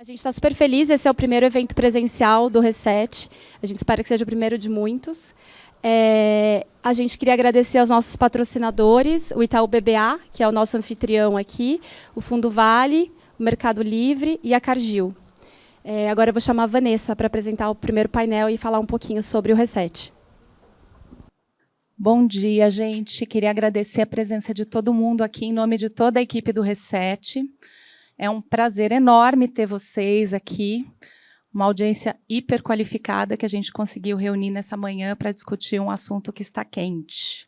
A gente está super feliz, esse é o primeiro evento presencial do Reset. A gente espera que seja o primeiro de muitos. A gente queria agradecer aos nossos patrocinadores, o Itaú BBA, que é o nosso anfitrião aqui, o Fundo Vale, o Mercado Livre e a Cargill. Agora eu vou chamar a Vanessa para apresentar o primeiro painel e falar um pouquinho sobre o Reset. Bom dia, gente. Queria agradecer a presença de todo mundo aqui em nome de toda a equipe do Reset. É um prazer enorme ter vocês aqui, uma audiência hiper qualificada que a gente conseguiu reunir nessa manhã para discutir um assunto que está quente.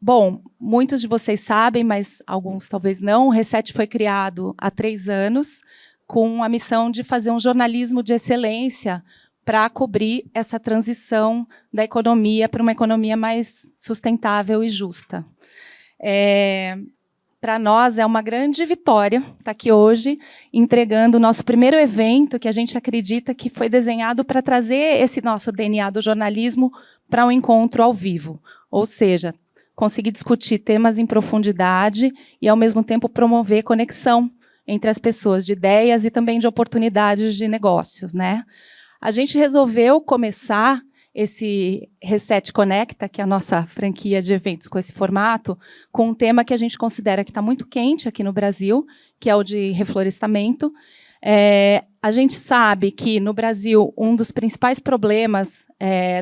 Bom, muitos de vocês sabem, mas alguns talvez não, o Reset foi criado há 3 anos com a missão de fazer um jornalismo de excelência para cobrir essa transição da economia para uma economia mais sustentável e justa. Para nós é uma grande vitória estar aqui hoje, entregando o nosso primeiro evento, que a gente acredita que foi desenhado para trazer esse nosso DNA do jornalismo para um encontro ao vivo. Ou seja, conseguir discutir temas em profundidade e, ao mesmo tempo, promover conexão entre as pessoas, de ideias e também de oportunidades de negócios, né? A gente resolveu começar esse Reset Conecta, que é a nossa franquia de eventos com esse formato, com um tema que a gente considera que está muito quente aqui no Brasil, que é o de reflorestamento. A gente sabe que, no Brasil, um dos principais problemas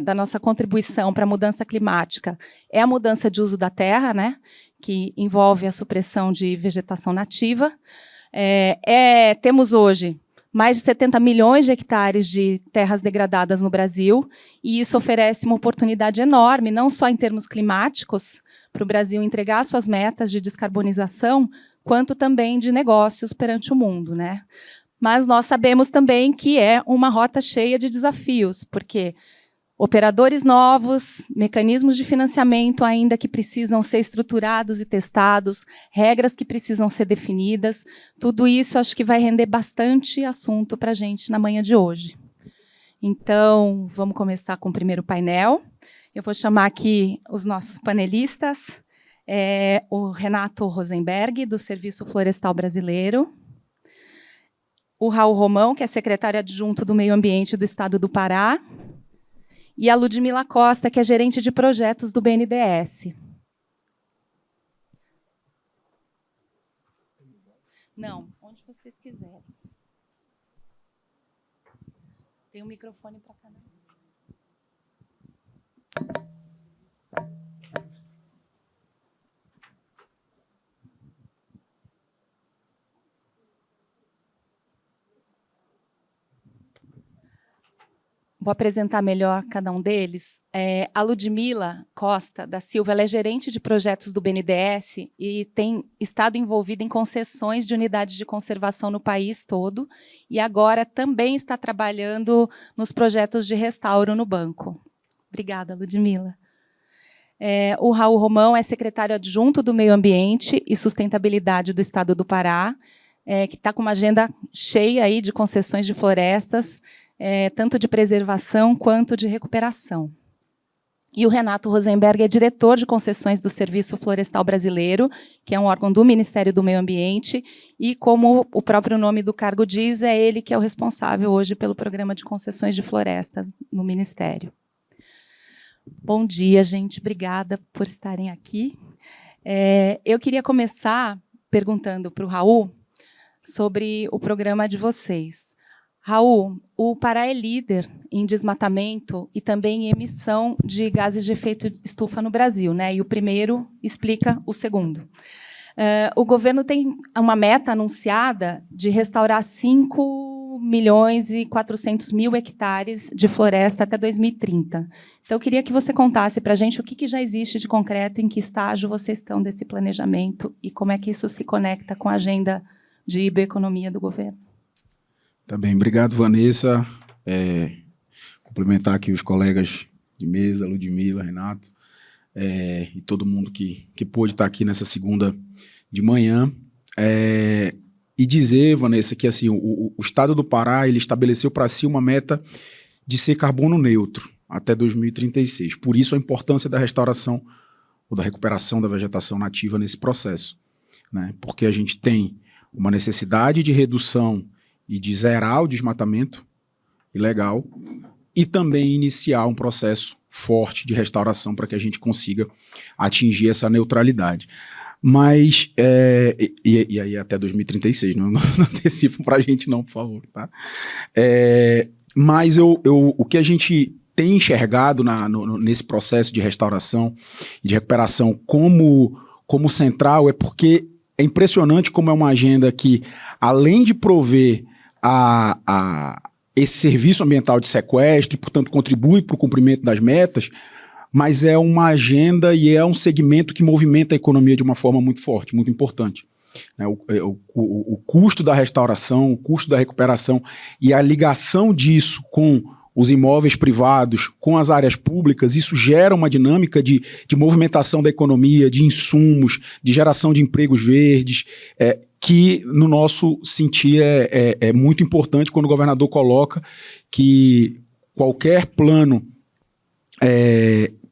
da nossa contribuição para a mudança climática é a mudança de uso da terra, né, que envolve a supressão de vegetação nativa. Temos hoje mais de 70 milhões de hectares de terras degradadas no Brasil, e isso oferece uma oportunidade enorme, não só em termos climáticos, para o Brasil entregar suas metas de descarbonização, quanto também de negócios perante o mundo, né? Mas nós sabemos também que é uma rota cheia de desafios, porque operadores novos, mecanismos de financiamento ainda que precisam ser estruturados e testados, regras que precisam ser definidas, tudo isso acho que vai render bastante assunto para a gente na manhã de hoje. Então, vamos começar com o primeiro painel. Eu vou chamar aqui os nossos panelistas, o Renato Rosenberg, do Serviço Florestal Brasileiro, o Raul Romão, que é secretário adjunto do Meio Ambiente do Estado do Pará, e a Ludmila Costa, que é gerente de projetos do BNDES. Não, onde vocês quiserem. Tem um microfone para cada um. Vou apresentar melhor cada um deles. A Ludmila Costa da Silva, ela é gerente de projetos do BNDES e tem estado envolvida em concessões de unidades de conservação no país todo, e agora também está trabalhando nos projetos de restauro no banco. Obrigada, Ludmila. O Raul Romão é secretário adjunto do Meio Ambiente e Sustentabilidade do Estado do Pará, que está com uma agenda cheia aí de concessões de florestas, tanto de preservação quanto de recuperação. E o Renato Rosenberg é diretor de concessões do Serviço Florestal Brasileiro, que é um órgão do Ministério do Meio Ambiente, e, como o próprio nome do cargo diz, é ele que é o responsável hoje pelo programa de concessões de florestas no Ministério. Bom dia, gente. Obrigada por estarem aqui. Eu queria começar perguntando para o Raul sobre o programa de vocês. Raul, o Pará é líder em desmatamento e também em emissão de gases de efeito estufa no Brasil, né? E o primeiro explica o segundo. O governo tem uma meta anunciada de restaurar 5.400.000 hectares de floresta até 2030. Então, eu queria que você contasse para a gente o que já existe de concreto, em que estágio vocês estão desse planejamento e como é que isso se conecta com a agenda de bioeconomia do governo. Tá bem, obrigado, Vanessa. Cumprimentar aqui os colegas de mesa, Ludmila, Renato, e todo mundo que pôde estar aqui nessa segunda de manhã. E dizer, Vanessa, que assim, o Estado do Pará ele estabeleceu para si uma meta de ser carbono neutro até 2036. Por isso, a importância da restauração ou da recuperação da vegetação nativa nesse processo, né? Porque a gente tem uma necessidade de redução e de zerar o desmatamento ilegal e também iniciar um processo forte de restauração para que a gente consiga atingir essa neutralidade. Mas, e aí até 2036, não antecipam para a gente não, por favor, tá? Mas o que a gente tem enxergado nesse processo de restauração e de recuperação como central é porque é impressionante como é uma agenda que, além de prover esse serviço ambiental de sequestro e, portanto, contribui para o cumprimento das metas, mas é uma agenda e é um segmento que movimenta a economia de uma forma muito forte, muito importante. O custo da restauração, o custo da recuperação e a ligação disso com os imóveis privados, com as áreas públicas, isso gera uma dinâmica de movimentação da economia, de insumos, de geração de empregos verdes, que, no nosso sentir, é muito importante quando o governador coloca que qualquer plano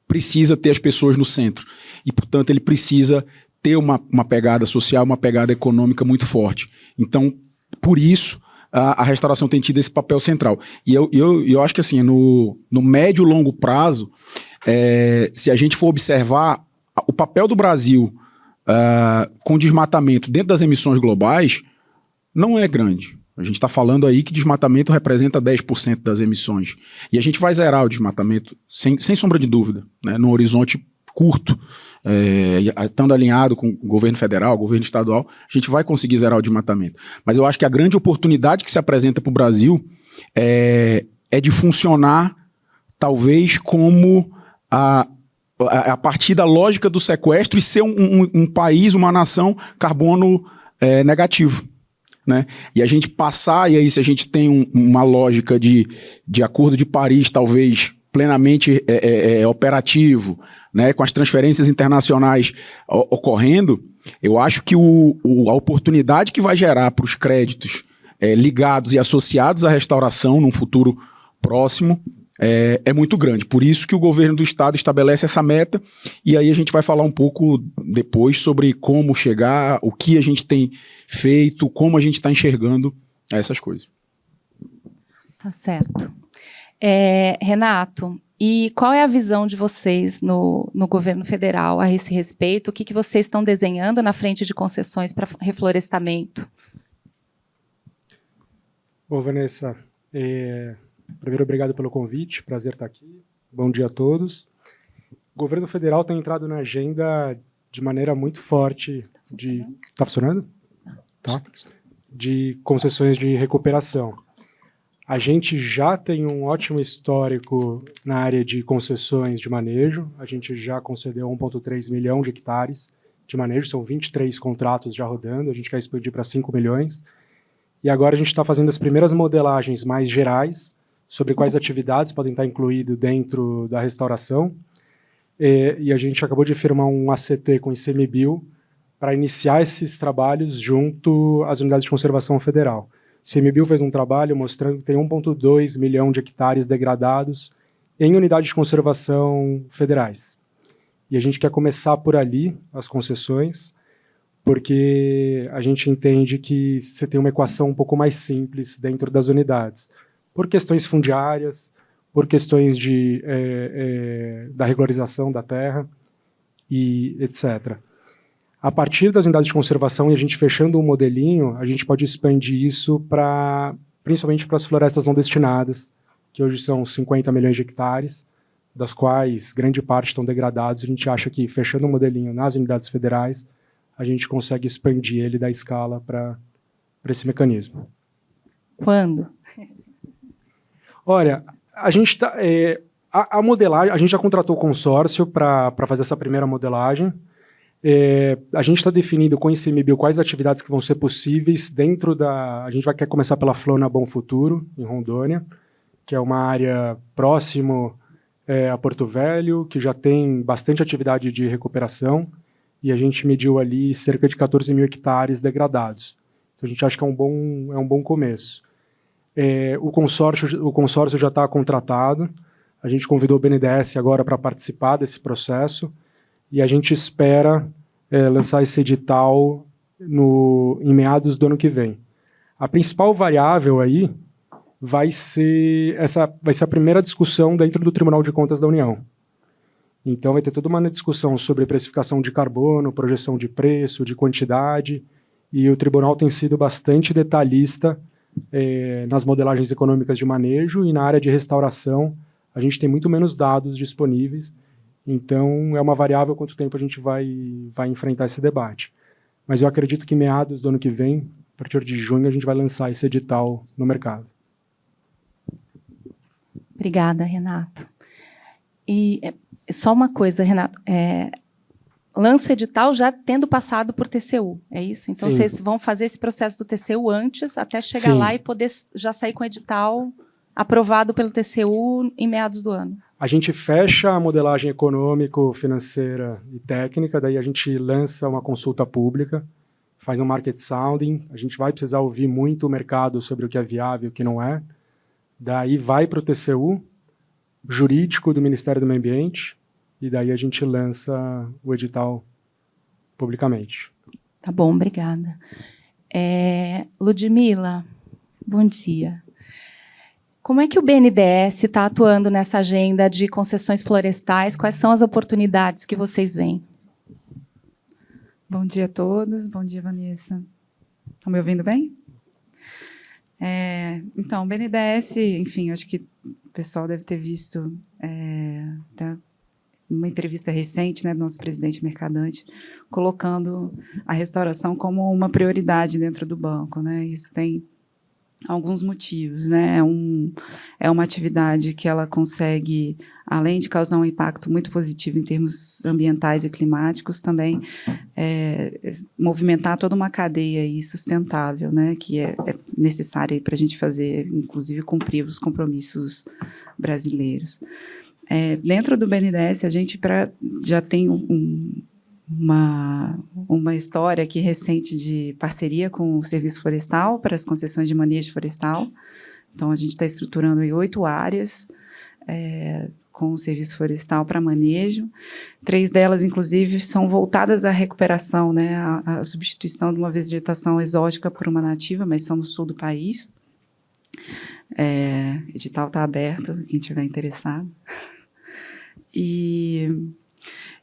precisa ter as pessoas no centro. E, portanto, ele precisa ter uma pegada social, uma pegada econômica muito forte. Então, por isso, a restauração tem tido esse papel central. E eu acho que, assim, no médio e longo prazo, se a gente for observar o papel do Brasil com desmatamento dentro das emissões globais, não é grande. A gente está falando aí que desmatamento representa 10% das emissões. E a gente vai zerar o desmatamento, sem sombra de dúvida, né, no horizonte curto, estando alinhado com o governo federal, o governo estadual, a gente vai conseguir zerar o desmatamento. Mas eu acho que a grande oportunidade que se apresenta para o Brasil é de funcionar, talvez, como a partir da lógica do sequestro e ser um país, uma nação carbono negativo. Né? E a gente passar, e aí se a gente tem uma lógica de Acordo de Paris, talvez plenamente operativo, né? Com as transferências internacionais ocorrendo, eu acho que a oportunidade que vai gerar para os créditos ligados e associados à restauração num futuro próximo é muito grande. Por isso que o governo do estado estabelece essa meta, e aí a gente vai falar um pouco depois sobre como chegar, o que a gente tem feito, como a gente está enxergando essas coisas. Tá certo. Renato, e qual é a visão de vocês no governo federal a esse respeito? O que vocês estão desenhando na frente de concessões para reflorestamento? Bom, Vanessa, primeiro, obrigado pelo convite, prazer estar aqui. Bom dia a todos. O governo federal tem entrado na agenda de maneira muito forte Está funcionando? Tá. De concessões de recuperação. A gente já tem um ótimo histórico na área de concessões de manejo. A gente já concedeu 1,3 milhão de hectares de manejo, são 23 contratos já rodando, a gente quer expandir para 5 milhões. E agora a gente está fazendo as primeiras modelagens mais gerais sobre quais atividades podem estar incluídas dentro da restauração. E a gente acabou de firmar um ACT com o ICMBio para iniciar esses trabalhos junto às unidades de conservação federal. O ICMBio fez um trabalho mostrando que tem 1,2 milhão de hectares degradados em unidades de conservação federais. E a gente quer começar por ali, as concessões, porque a gente entende que você tem uma equação um pouco mais simples dentro das unidades, por questões fundiárias, por questões da regularização da terra, e etc. A partir das unidades de conservação e a gente fechando um modelinho, a gente pode expandir isso principalmente para as florestas não destinadas, que hoje são 50 milhões de hectares, das quais grande parte estão degradados. A gente acha que, fechando um modelinho nas unidades federais, a gente consegue expandir ele da escala para esse mecanismo. Quando? Olha, a gente a modelagem, a gente já contratou o consórcio para fazer essa primeira modelagem. A gente está definindo com o ICMBio quais atividades que vão ser possíveis dentro da... A gente quer começar pela Flona Bom Futuro, em Rondônia, que é uma área próximo a Porto Velho, que já tem bastante atividade de recuperação, e a gente mediu ali cerca de 14 mil hectares degradados. Então a gente acha que é um bom começo. O consórcio já está contratado, a gente convidou o BNDES agora para participar desse processo, e a gente espera lançar esse edital em meados do ano que vem. A principal variável aí vai ser a primeira discussão dentro do Tribunal de Contas da União. Então, vai ter toda uma discussão sobre precificação de carbono, projeção de preço, de quantidade, e o tribunal tem sido bastante detalhista nas modelagens econômicas de manejo, e na área de restauração a gente tem muito menos dados disponíveis, então é uma variável quanto tempo a gente vai enfrentar esse debate. Mas eu acredito que meados do ano que vem, a partir de junho, a gente vai lançar esse edital no mercado. Obrigada, Renato. E só uma coisa, Renato, lança o edital já tendo passado por TCU, é isso? Então, Sim. vocês vão fazer esse processo do TCU antes, até chegar Sim. lá e poder já sair com o edital aprovado pelo TCU em meados do ano. A gente fecha a modelagem econômico, financeira e técnica, daí a gente lança uma consulta pública, faz um market sounding, a gente vai precisar ouvir muito o mercado sobre o que é viável e o que não é, daí vai para o TCU, jurídico do Ministério do Meio Ambiente, e daí a gente lança o edital publicamente. Tá bom, obrigada. Ludmila, bom dia. Como é que o BNDES está atuando nessa agenda de concessões florestais? Quais são as oportunidades que vocês veem? Bom dia a todos. Bom dia, Vanessa. Estão me ouvindo bem? Então, o BNDES, enfim, acho que o pessoal deve ter visto até uma entrevista recente, né, do nosso presidente Mercadante, colocando a restauração como uma prioridade dentro do banco, né? Isso tem alguns motivos, né? É uma atividade que ela consegue, além de causar um impacto muito positivo em termos ambientais e climáticos, também movimentar toda uma cadeia aí sustentável, né? Que é necessária para a gente fazer, inclusive, cumprir os compromissos brasileiros. Dentro do BNDES, a gente já tem uma história aqui recente de parceria com o Serviço Florestal para as concessões de manejo florestal. Então, a gente está estruturando aí 8 áreas com o Serviço Florestal para manejo. 3 delas, inclusive, são voltadas à recuperação, né, à substituição de uma vegetação exótica por uma nativa, mas são no sul do país. O edital está aberto, quem tiver interessado. E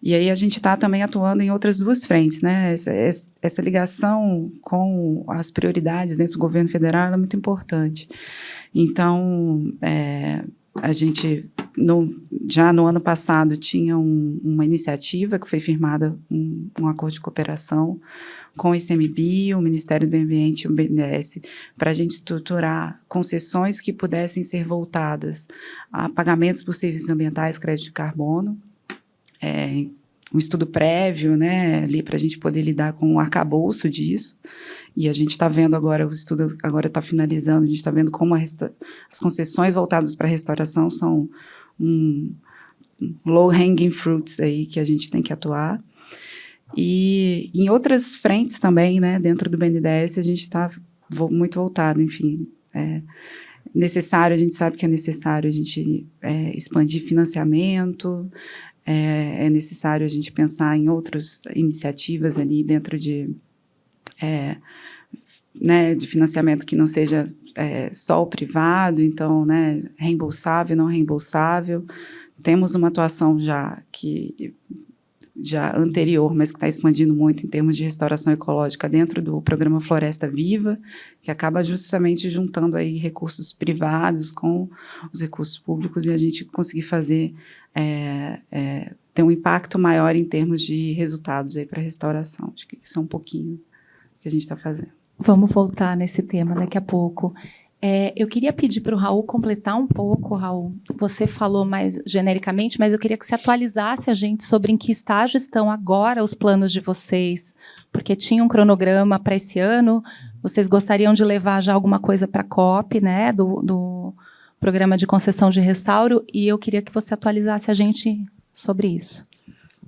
aí a gente está também atuando em outras 2 frentes, né? Essa ligação com as prioridades dentro do governo federal é muito importante. Então, a gente, já no ano passado, tinha uma iniciativa que foi firmada, um acordo de cooperação com o ICMBio, o Ministério do Meio Ambiente e o BNDES, para a gente estruturar concessões que pudessem ser voltadas a pagamentos por serviços ambientais, crédito de carbono, um estudo prévio, né, ali para a gente poder lidar com o arcabouço disso, e a gente está vendo agora, o estudo agora está finalizando, a gente está vendo como as concessões voltadas para a restauração são low-hanging fruits aí que a gente tem que atuar. E em outras frentes também, né, dentro do BNDES, a gente está muito voltado, enfim, necessário, a gente sabe que é necessário a gente expandir financiamento, é necessário a gente pensar em outras iniciativas ali dentro de financiamento que não seja só o privado, então, né, reembolsável, não reembolsável. Temos uma atuação já anterior, mas que está expandindo muito em termos de restauração ecológica dentro do programa Floresta Viva, que acaba justamente juntando aí recursos privados com os recursos públicos e a gente conseguir fazer ter um impacto maior em termos de resultados para a restauração. Acho que isso é um pouquinho que a gente está fazendo. Vamos voltar nesse tema daqui a pouco. Eu queria pedir para o Raul completar um pouco, Raul. Você falou mais genericamente, mas eu queria que você atualizasse a gente sobre em que estágio estão agora os planos de vocês, porque tinha um cronograma para esse ano. Vocês gostariam de levar já alguma coisa para a COP, né, do Programa de Concessão de Restauro, e eu queria que você atualizasse a gente sobre isso.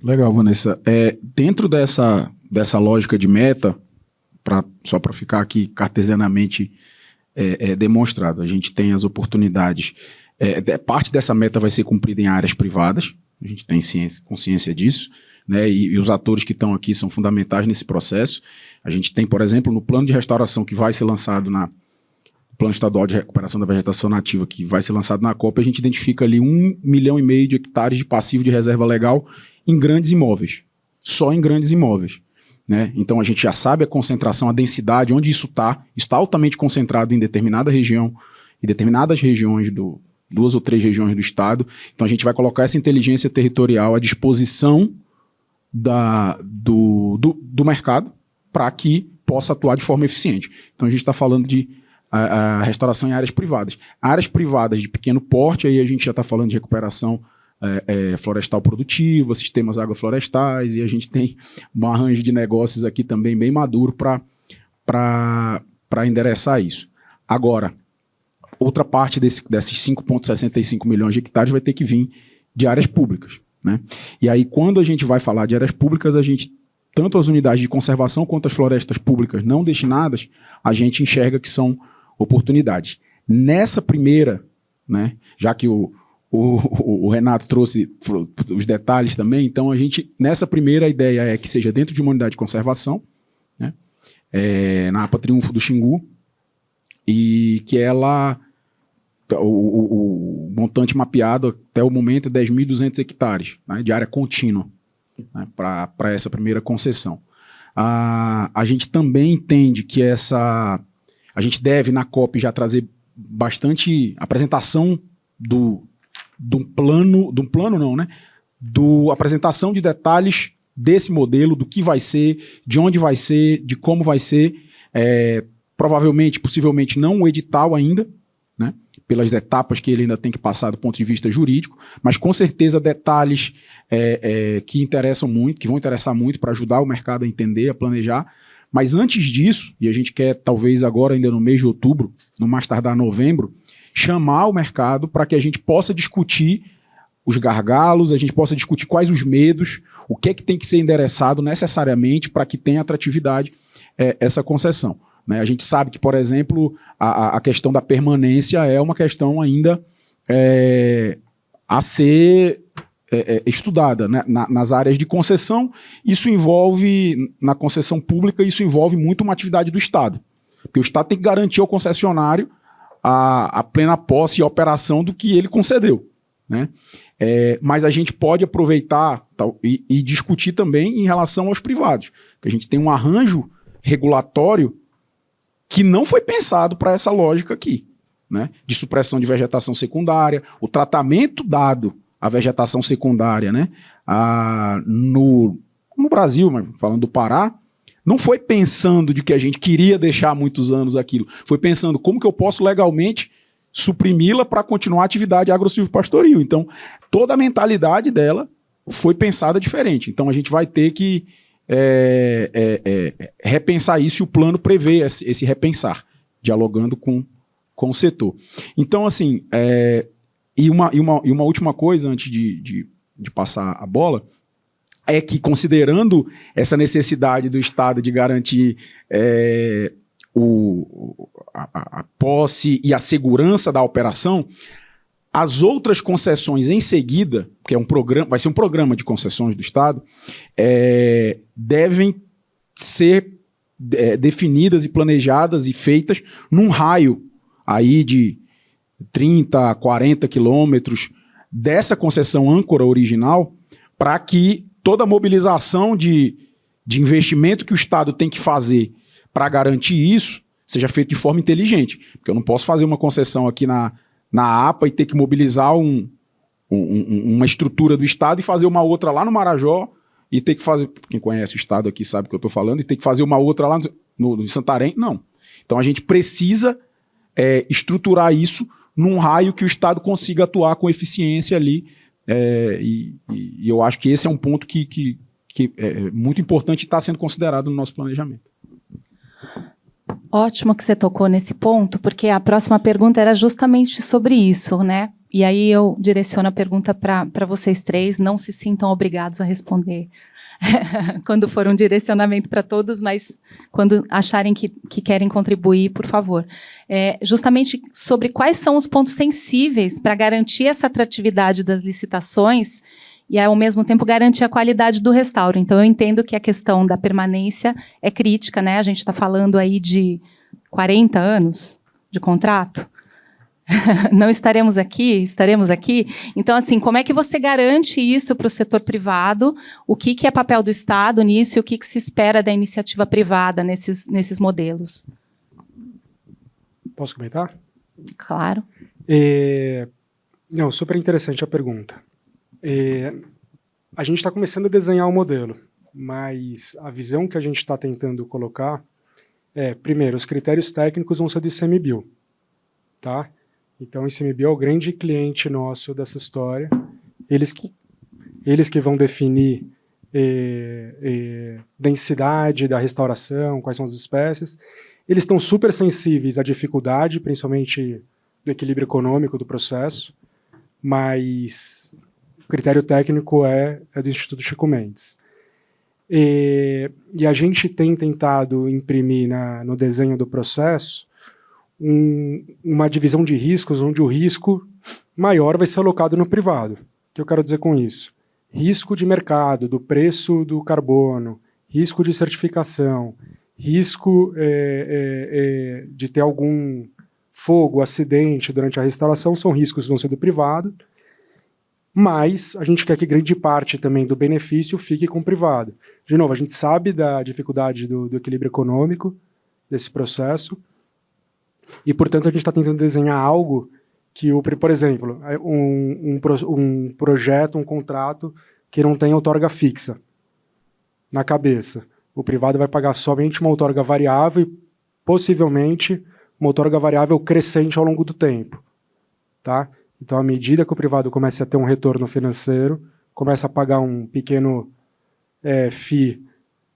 Legal, Vanessa. Dentro dessa lógica de meta, só para ficar aqui cartesianamente demonstrado, a gente tem as oportunidades. Parte dessa meta vai ser cumprida em áreas privadas, a gente tem consciência disso. né, e os atores que estão aqui são fundamentais nesse processo. A gente tem, por exemplo, no plano de restauração que vai ser lançado Plano Estadual de Recuperação da Vegetação Nativa, que vai ser lançado na COP, a gente identifica ali 1,5 milhão de hectares de passivo de reserva legal em grandes imóveis, só em grandes imóveis, né? Então a gente já sabe a concentração, a densidade, onde isso está altamente concentrado em determinada região, em determinadas regiões, 2 ou 3 regiões do estado. Então a gente vai colocar essa inteligência territorial à disposição do mercado para que possa atuar de forma eficiente. Então a gente está falando de a restauração em áreas privadas. Áreas privadas de pequeno porte, aí a gente já está falando de recuperação florestal produtiva, sistemas agroflorestais, e a gente tem um arranjo de negócios aqui também bem maduro para endereçar isso. Agora, outra parte desses 5,65 milhões de hectares vai ter que vir de áreas públicas, né? E aí, quando a gente vai falar de áreas públicas, tanto as unidades de conservação quanto as florestas públicas não destinadas, a gente enxerga que são oportunidades. Nessa primeira, né, já que o Renato trouxe os detalhes também, então nessa primeira ideia é que seja dentro de uma unidade de conservação, né, na APA Triunfo do Xingu, e que o montante mapeado até o momento é 10.200 hectares, né, de área contínua, né, para essa primeira concessão. A gente também entende que a gente deve, na COP, já trazer bastante apresentação apresentação de detalhes desse modelo, do que vai ser, de onde vai ser, de como vai ser, provavelmente, possivelmente não o edital ainda, né, pelas etapas que ele ainda tem que passar do ponto de vista jurídico, mas com certeza detalhes que interessam muito, que vão interessar muito para ajudar o mercado a entender, a planejar. Mas antes disso, e a gente quer talvez agora ainda no mês de outubro, no mais tardar novembro, chamar o mercado para que a gente possa discutir os gargalos, a gente possa discutir quais os medos, o que é que tem que ser endereçado necessariamente para que tenha atratividade essa concessão, né? A gente sabe que, por exemplo, a questão da permanência é uma questão ainda a ser estudada, né? Nas áreas de concessão. Isso envolve, na concessão pública, isso envolve muito uma atividade do Estado, porque o Estado tem que garantir ao concessionário a plena posse e operação do que ele concedeu, né? Mas a gente pode aproveitar e discutir também em relação aos privados, que a gente tem um arranjo regulatório que não foi pensado para essa lógica aqui, né? De supressão de vegetação secundária, o tratamento dado à vegetação secundária, né? No Brasil, mas falando do Pará, não foi pensando de que a gente queria deixar há muitos anos aquilo, foi pensando como que eu posso legalmente suprimi-la para continuar a atividade agro-silvopastoril. Então, toda a mentalidade dela foi pensada diferente. Então, a gente vai ter que repensar isso, e o plano prevê esse repensar, dialogando com o setor. Então, assim, e uma última coisa, antes de passar a bola, é que, considerando essa necessidade do Estado de garantir a posse e a segurança da operação, as outras concessões em seguida, que vai ser um programa de concessões do Estado, devem ser definidas e planejadas e feitas num raio aí de 30 a 40 quilômetros dessa concessão âncora original, para que toda a mobilização de investimento que o Estado tem que fazer para garantir isso seja feito de forma inteligente. Porque eu não posso fazer uma concessão aqui na APA e ter que mobilizar uma estrutura do Estado e fazer uma outra lá no Marajó e ter que fazer... Quem conhece o Estado aqui sabe o que eu estou falando, e ter que fazer uma outra lá no Santarém. Não. Então a gente precisa estruturar isso num raio que o Estado consiga atuar com eficiência ali. E eu acho que esse é um ponto que é muito importante e está sendo considerado no nosso planejamento. Ótimo que você tocou nesse ponto, porque a próxima pergunta era justamente sobre isso, né? E aí eu direciono a pergunta para vocês três, não se sintam obrigados a responder quando for um direcionamento para todos, mas quando acharem que querem contribuir, por favor. Justamente sobre quais são os pontos sensíveis para garantir essa atratividade das licitações e, ao mesmo tempo, garantir a qualidade do restauro. Então, eu entendo que a questão da permanência é crítica, né? A gente está falando aí de 40 anos de contrato. Não estaremos aqui? Então, assim, como é que você garante isso para o setor privado? O que é papel do Estado nisso e o que se espera da iniciativa privada nesses modelos? Posso comentar? Claro. Não, super interessante a pergunta. A gente está começando a desenhar o modelo, mas a visão que a gente está tentando colocar primeiro, os critérios técnicos vão ser do ICMBio, tá? Então, o ICMBio é o grande cliente nosso dessa história. Eles que vão definir densidade da restauração, quais são as espécies. Eles estão super sensíveis à dificuldade, principalmente do equilíbrio econômico do processo, mas o critério técnico é do Instituto Chico Mendes. E a gente tem tentado imprimir no desenho do processo uma divisão de riscos, onde o risco maior vai ser alocado no privado. O que eu quero dizer com isso? Risco de mercado, do preço do carbono, risco de certificação, risco de ter algum fogo, acidente durante a restauração, são riscos que vão ser do privado, mas a gente quer que grande parte também do benefício fique com o privado. De novo, a gente sabe da dificuldade do equilíbrio econômico desse processo, e, portanto, a gente está tentando desenhar algo que, por exemplo, um projeto, um contrato que não tem outorga fixa na cabeça. O privado vai pagar somente uma outorga variável e, possivelmente, uma outorga variável crescente ao longo do tempo. Tá? Então, à medida que o privado começa a ter um retorno financeiro, começa a pagar um pequeno FII,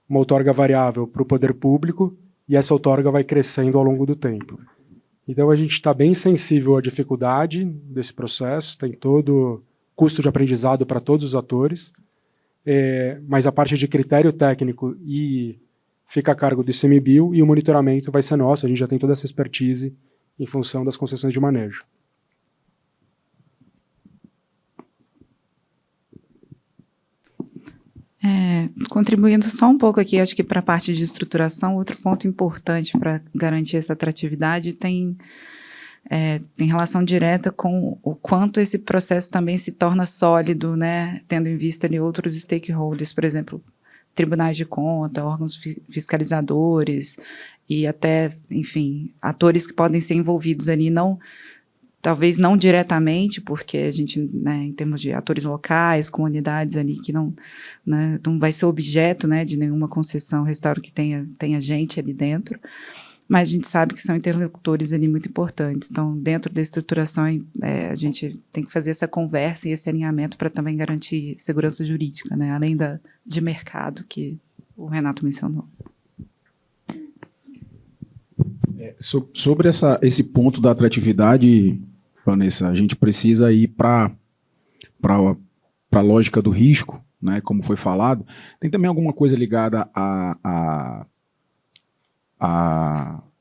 uma outorga variável para o poder público, e essa outorga vai crescendo ao longo do tempo. Então, a gente está bem sensível à dificuldade desse processo, tem todo custo de aprendizado para todos os atores, mas a parte de critério técnico fica a cargo do ICMBio e o monitoramento vai ser nosso, a gente já tem toda essa expertise em função das concessões de manejo. Contribuindo só um pouco aqui, acho que para a parte de estruturação, outro ponto importante para garantir essa atratividade tem relação direta com o quanto esse processo também se torna sólido, né, tendo em vista ali outros stakeholders, por exemplo, tribunais de conta, órgãos fiscalizadores e até, enfim, atores que podem ser envolvidos ali, talvez não diretamente, porque a gente, né, em termos de atores locais, comunidades ali que não vai ser objeto, né, de nenhuma concessão, restauro que tenha gente ali dentro, mas a gente sabe que são interlocutores ali muito importantes. Então, dentro da estruturação, a gente tem que fazer essa conversa e esse alinhamento para também garantir segurança jurídica, né, além de mercado que o Renato mencionou. Sobre esse ponto da atratividade, Vanessa, a gente precisa ir para a lógica do risco, né, como foi falado. Tem também alguma coisa ligada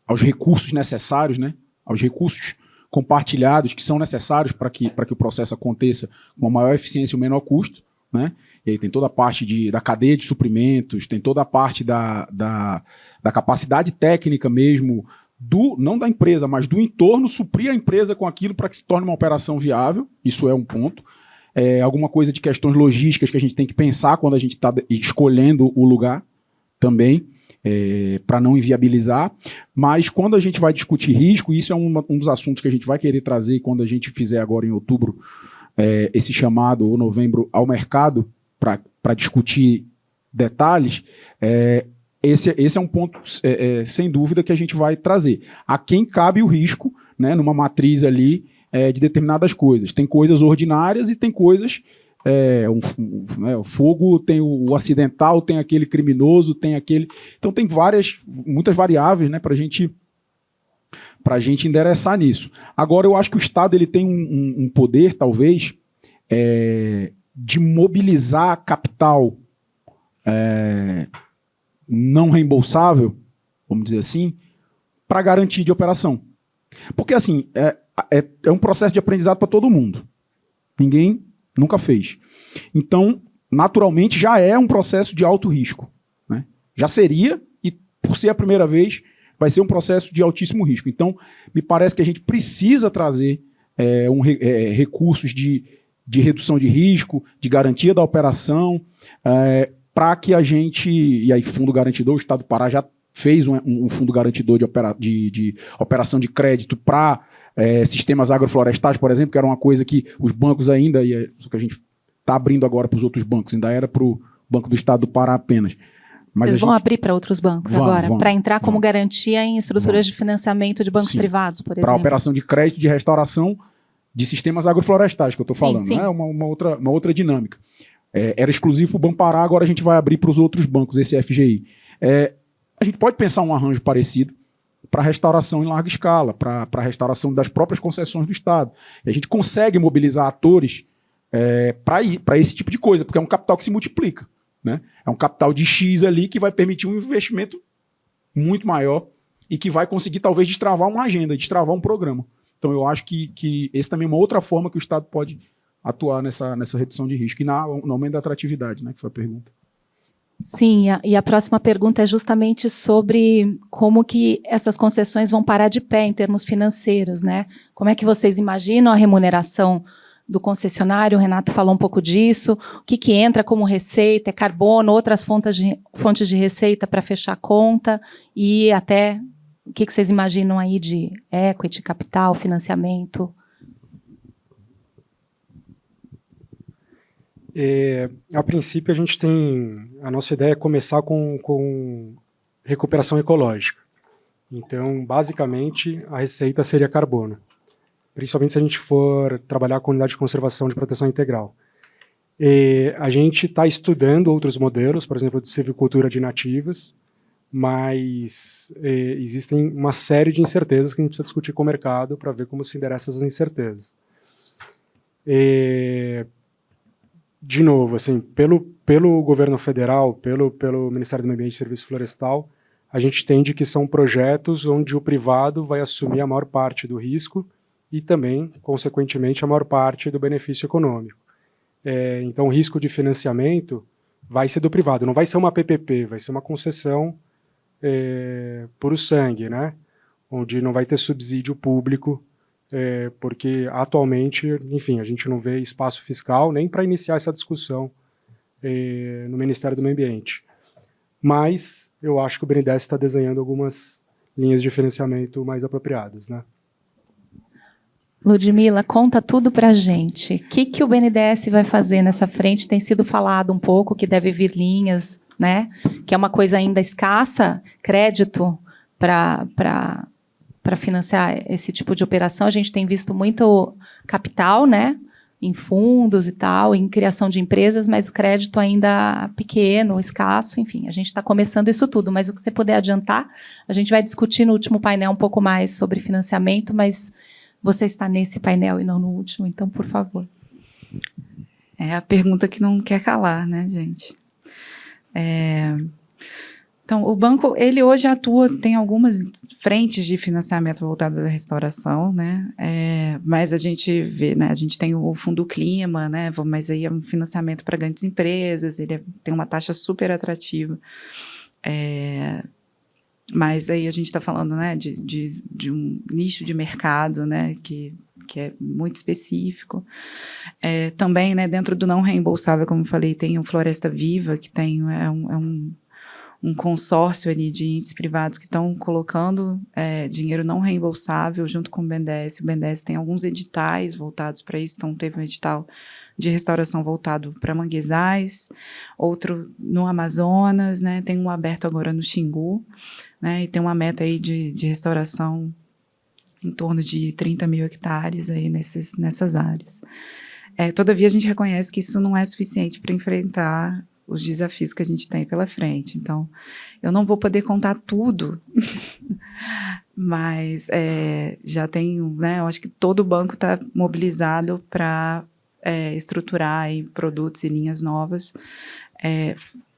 aos recursos necessários, né, aos recursos compartilhados que são necessários para que o processo aconteça com a maior eficiência e o menor custo, né? E aí tem toda a parte da cadeia de suprimentos, tem toda a parte da capacidade técnica mesmo, não da empresa, mas do entorno, suprir a empresa com aquilo para que se torne uma operação viável. Isso é um ponto. Alguma coisa de questões logísticas que a gente tem que pensar quando a gente está escolhendo o lugar também, para não inviabilizar. Mas quando a gente vai discutir risco, isso é um dos assuntos que a gente vai querer trazer quando a gente fizer agora em outubro esse chamado, ou novembro, ao mercado, para discutir detalhes. Esse é um ponto, sem dúvida, que a gente vai trazer. A quem cabe o risco, né, numa matriz ali de determinadas coisas. Tem coisas ordinárias e tem coisas... o fogo, tem o acidental, tem aquele criminoso, tem aquele... Então tem muitas variáveis, né, para a gente endereçar nisso. Agora, eu acho que o Estado ele tem um poder, talvez, de mobilizar capital não reembolsável, vamos dizer assim, para garantir de operação. Porque, assim, é um processo de aprendizado para todo mundo. Ninguém nunca fez. Então, naturalmente, já é um processo de alto risco, né? Já seria, e por ser a primeira vez, vai ser um processo de altíssimo risco. Então, me parece que a gente precisa trazer recursos de redução de risco, de garantia da operação, para que a gente, e aí fundo garantidor, o Estado do Pará já fez um fundo garantidor de operação de crédito para sistemas agroflorestais, por exemplo, que era uma coisa que os bancos ainda, só que a gente está abrindo agora para os outros bancos, ainda era para o Banco do Estado do Pará apenas. Mas vocês vão abrir para outros bancos agora? Para entrar como garantia em estruturas de financiamento de bancos privados, por exemplo? Para operação de crédito de restauração de sistemas agroflorestais, que eu estou falando. Sim. Né? Uma outra dinâmica. Era exclusivo para o Banco Pará, agora a gente vai abrir para os outros bancos, esse FGI. A gente pode pensar um arranjo parecido para restauração em larga escala, para a restauração das próprias concessões do Estado. E a gente consegue mobilizar atores para esse tipo de coisa, porque é um capital que se multiplica. Né? É um capital de X ali que vai permitir um investimento muito maior e que vai conseguir talvez destravar uma agenda, destravar um programa. Então eu acho que esse também é uma outra forma que o Estado pode atuar nessa redução de risco e no aumento da atratividade, né, que foi a pergunta. Sim, e a próxima pergunta é justamente sobre como que essas concessões vão parar de pé em termos financeiros, né? Como é que vocês imaginam a remuneração do concessionário? O Renato falou um pouco disso. O que entra como receita? É carbono, outras fontes de receita para fechar a conta? E até o que vocês imaginam aí de equity, capital, financiamento? A princípio, a nossa ideia é começar com recuperação ecológica. Então, basicamente, a receita seria carbono. Principalmente se a gente for trabalhar com unidade de conservação de proteção integral. A gente está estudando outros modelos, por exemplo, de silvicultura de nativas, mas existem uma série de incertezas que a gente precisa discutir com o mercado para ver como se endereça essas incertezas. De novo, assim, pelo governo federal, pelo Ministério do Meio Ambiente e Serviço Florestal, a gente entende que são projetos onde o privado vai assumir a maior parte do risco e também, consequentemente, a maior parte do benefício econômico. Então, o risco de financiamento vai ser do privado, não vai ser uma PPP, vai ser uma concessão puro sangue, né? Onde não vai ter subsídio público, porque atualmente, enfim, a gente não vê espaço fiscal nem para iniciar essa discussão no Ministério do Meio Ambiente. Mas eu acho que o BNDES está desenhando algumas linhas de financiamento mais apropriadas, né? Ludmila, conta tudo para a gente. O que o BNDES vai fazer nessa frente? Tem sido falado um pouco que deve vir linhas, né? Que é uma coisa ainda escassa, crédito para financiar esse tipo de operação. A gente tem visto muito capital, né? Em fundos e tal, em criação de empresas, mas o crédito ainda pequeno, escasso, enfim, a gente está começando isso tudo, mas o que você puder adiantar, a gente vai discutir no último painel um pouco mais sobre financiamento, mas você está nesse painel e não no último, então, por favor. É a pergunta que não quer calar, né, gente? Então, o banco, ele hoje tem algumas frentes de financiamento voltadas à restauração, né? Mas a gente vê, né? A gente tem o Fundo Clima, né? Mas aí é um financiamento para grandes empresas, ele tem uma taxa super atrativa. Mas aí a gente está falando, né, de um nicho de mercado, né, que é muito específico. Também, né, dentro do não reembolsável, como eu falei, tem o Floresta Viva, que tem um consórcio ali de entes privados que estão colocando dinheiro não reembolsável junto com o BNDES. O BNDES tem alguns editais voltados para isso, então teve um edital de restauração voltado para manguezais, outro no Amazonas, né, tem um aberto agora no Xingu, né, e tem uma meta aí de restauração em torno de 30 mil hectares aí nessas áreas. Todavia, a gente reconhece que isso não é suficiente para enfrentar os desafios que a gente tem pela frente. Então, eu não vou poder contar tudo, mas já tenho, né, eu acho que todo banco está mobilizado para estruturar aí produtos e linhas novas,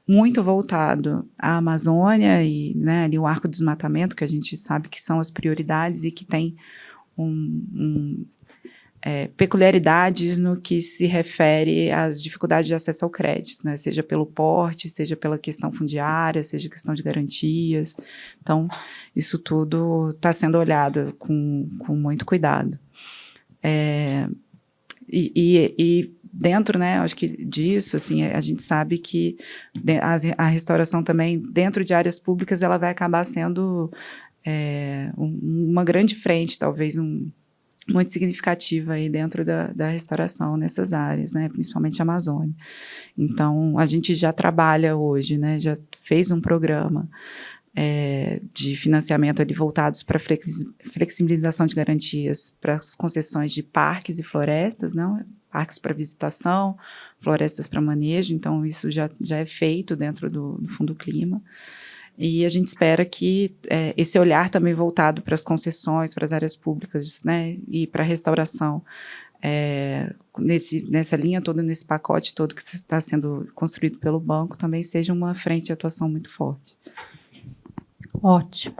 muito voltado à Amazônia e, né, ali o arco do desmatamento, que a gente sabe que são as prioridades e que tem peculiaridades no que se refere às dificuldades de acesso ao crédito, né? Seja pelo porte, seja pela questão fundiária, seja questão de garantias. Então, isso tudo está sendo olhado com muito cuidado. E dentro, né, acho que disso, assim, a gente sabe que a restauração também, dentro de áreas públicas, ela vai acabar sendo uma grande frente, talvez muito significativa aí dentro da restauração nessas áreas, né, principalmente a Amazônia. Então, a gente já trabalha hoje, né, já fez um programa de financiamento ali voltados para flexibilização de garantias para as concessões de parques e florestas, não? Parques para visitação, florestas para manejo, então isso já é feito dentro do Fundo Clima. E a gente espera que esse olhar também voltado para as concessões, para as áreas públicas, né, e para a restauração, nessa linha toda, nesse pacote todo que está sendo construído pelo banco, também seja uma frente de atuação muito forte. Ótimo.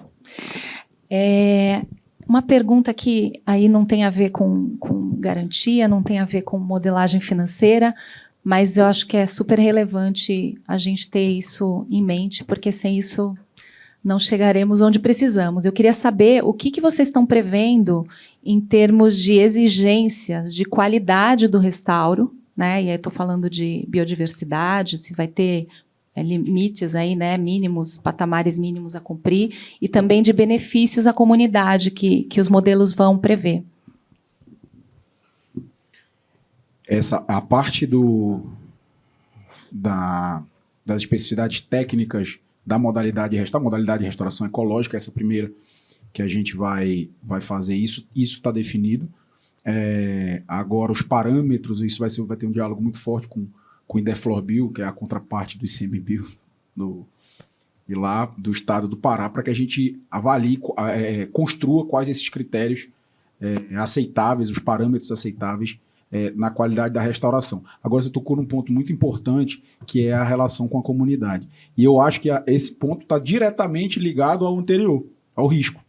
Uma pergunta que aí não tem a ver com garantia, não tem a ver com modelagem financeira, mas eu acho que é super relevante a gente ter isso em mente, porque sem isso não chegaremos onde precisamos. Eu queria saber o que vocês estão prevendo em termos de exigências de qualidade do restauro, né? E aí estou falando de biodiversidade, se vai ter limites aí, né, mínimos, patamares mínimos a cumprir, e também de benefícios à comunidade que os modelos vão prever. A parte das especificidades técnicas da modalidade de restauração ecológica, essa primeira que a gente vai fazer, isso está definido. Agora, os parâmetros, isso vai ter um diálogo muito forte com o Indeflorbio, que é a contraparte do ICMBio e lá do estado do Pará, para que a gente avalie, construa quais esses critérios aceitáveis, os parâmetros aceitáveis na qualidade da restauração. Agora, você tocou num ponto muito importante, que é a relação com a comunidade. E eu acho que esse ponto está diretamente ligado ao anterior, ao risco.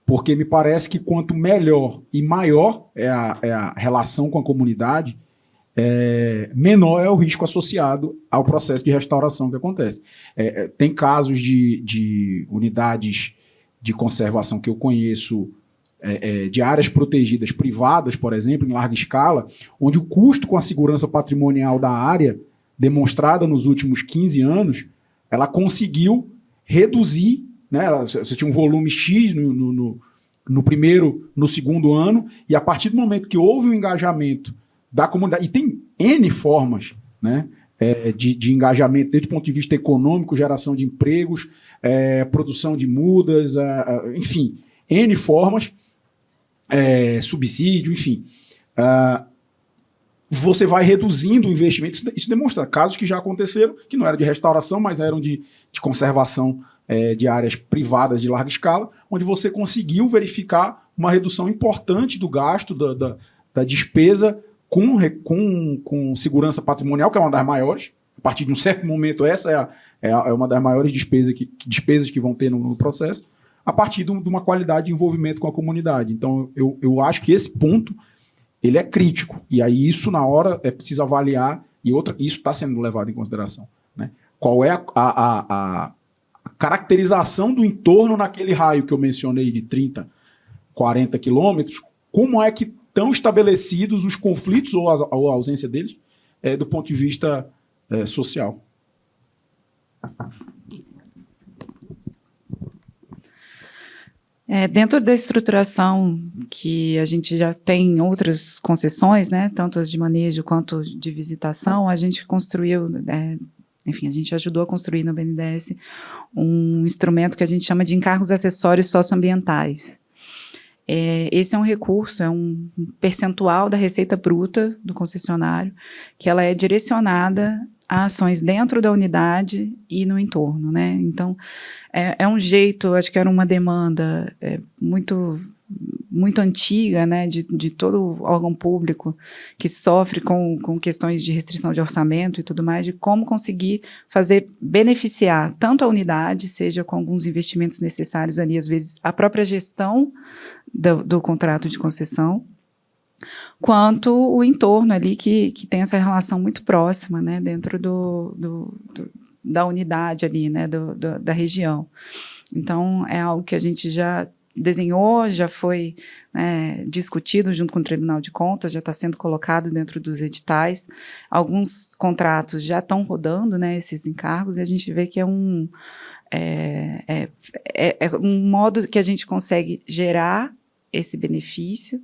Porque me parece que quanto melhor e maior é a relação com a comunidade, menor é o risco associado ao processo de restauração que acontece. Tem casos de unidades de conservação que eu conheço, de áreas protegidas privadas, por exemplo, em larga escala, onde o custo com a segurança patrimonial da área, demonstrada nos últimos 15 anos, ela conseguiu reduzir, né? Você tinha um volume X no primeiro, no segundo ano, e a partir do momento que houve o engajamento da comunidade, e tem N formas, né, de engajamento, desde o ponto de vista econômico, geração de empregos, produção de mudas, enfim, N formas, subsídio, enfim. Você vai reduzindo o investimento, isso demonstra casos que já aconteceram, que não eram de restauração, mas eram de conservação de áreas privadas de larga escala, onde você conseguiu verificar uma redução importante do gasto, da despesa com segurança patrimonial, que é uma das maiores. A partir de um certo momento, essa é uma das maiores despesas que vão ter no processo, a partir de uma qualidade de envolvimento com a comunidade. Então, eu acho que esse ponto ele é crítico. E aí, isso, na hora, é preciso avaliar, e isso está sendo levado em consideração, né? Qual é a caracterização do entorno naquele raio que eu mencionei de 30, 40 quilômetros, como é que estão estabelecidos os conflitos ou a ausência deles do ponto de vista social. Dentro da estruturação que a gente já tem outras concessões, né, tanto as de manejo quanto de visitação, a gente construiu, enfim, a gente ajudou a construir no BNDES um instrumento que a gente chama de encargos acessórios socioambientais. Esse é um recurso, é um percentual da receita bruta do concessionário, que ela é direcionada a ações dentro da unidade e no entorno, né? Então, é um jeito, acho que era uma demanda muito antiga, né, de todo órgão público que sofre com questões de restrição de orçamento e tudo mais, de como conseguir fazer beneficiar tanto a unidade, seja com alguns investimentos necessários ali, às vezes a própria gestão do contrato de concessão, quanto o entorno ali que tem essa relação muito próxima, né, dentro da unidade ali, né, da região. Então, é algo que a gente já desenhou, já foi discutido junto com o Tribunal de Contas, já está sendo colocado dentro dos editais. Alguns contratos já estão rodando, né, esses encargos, e a gente vê que é um modo que a gente consegue gerar esse benefício,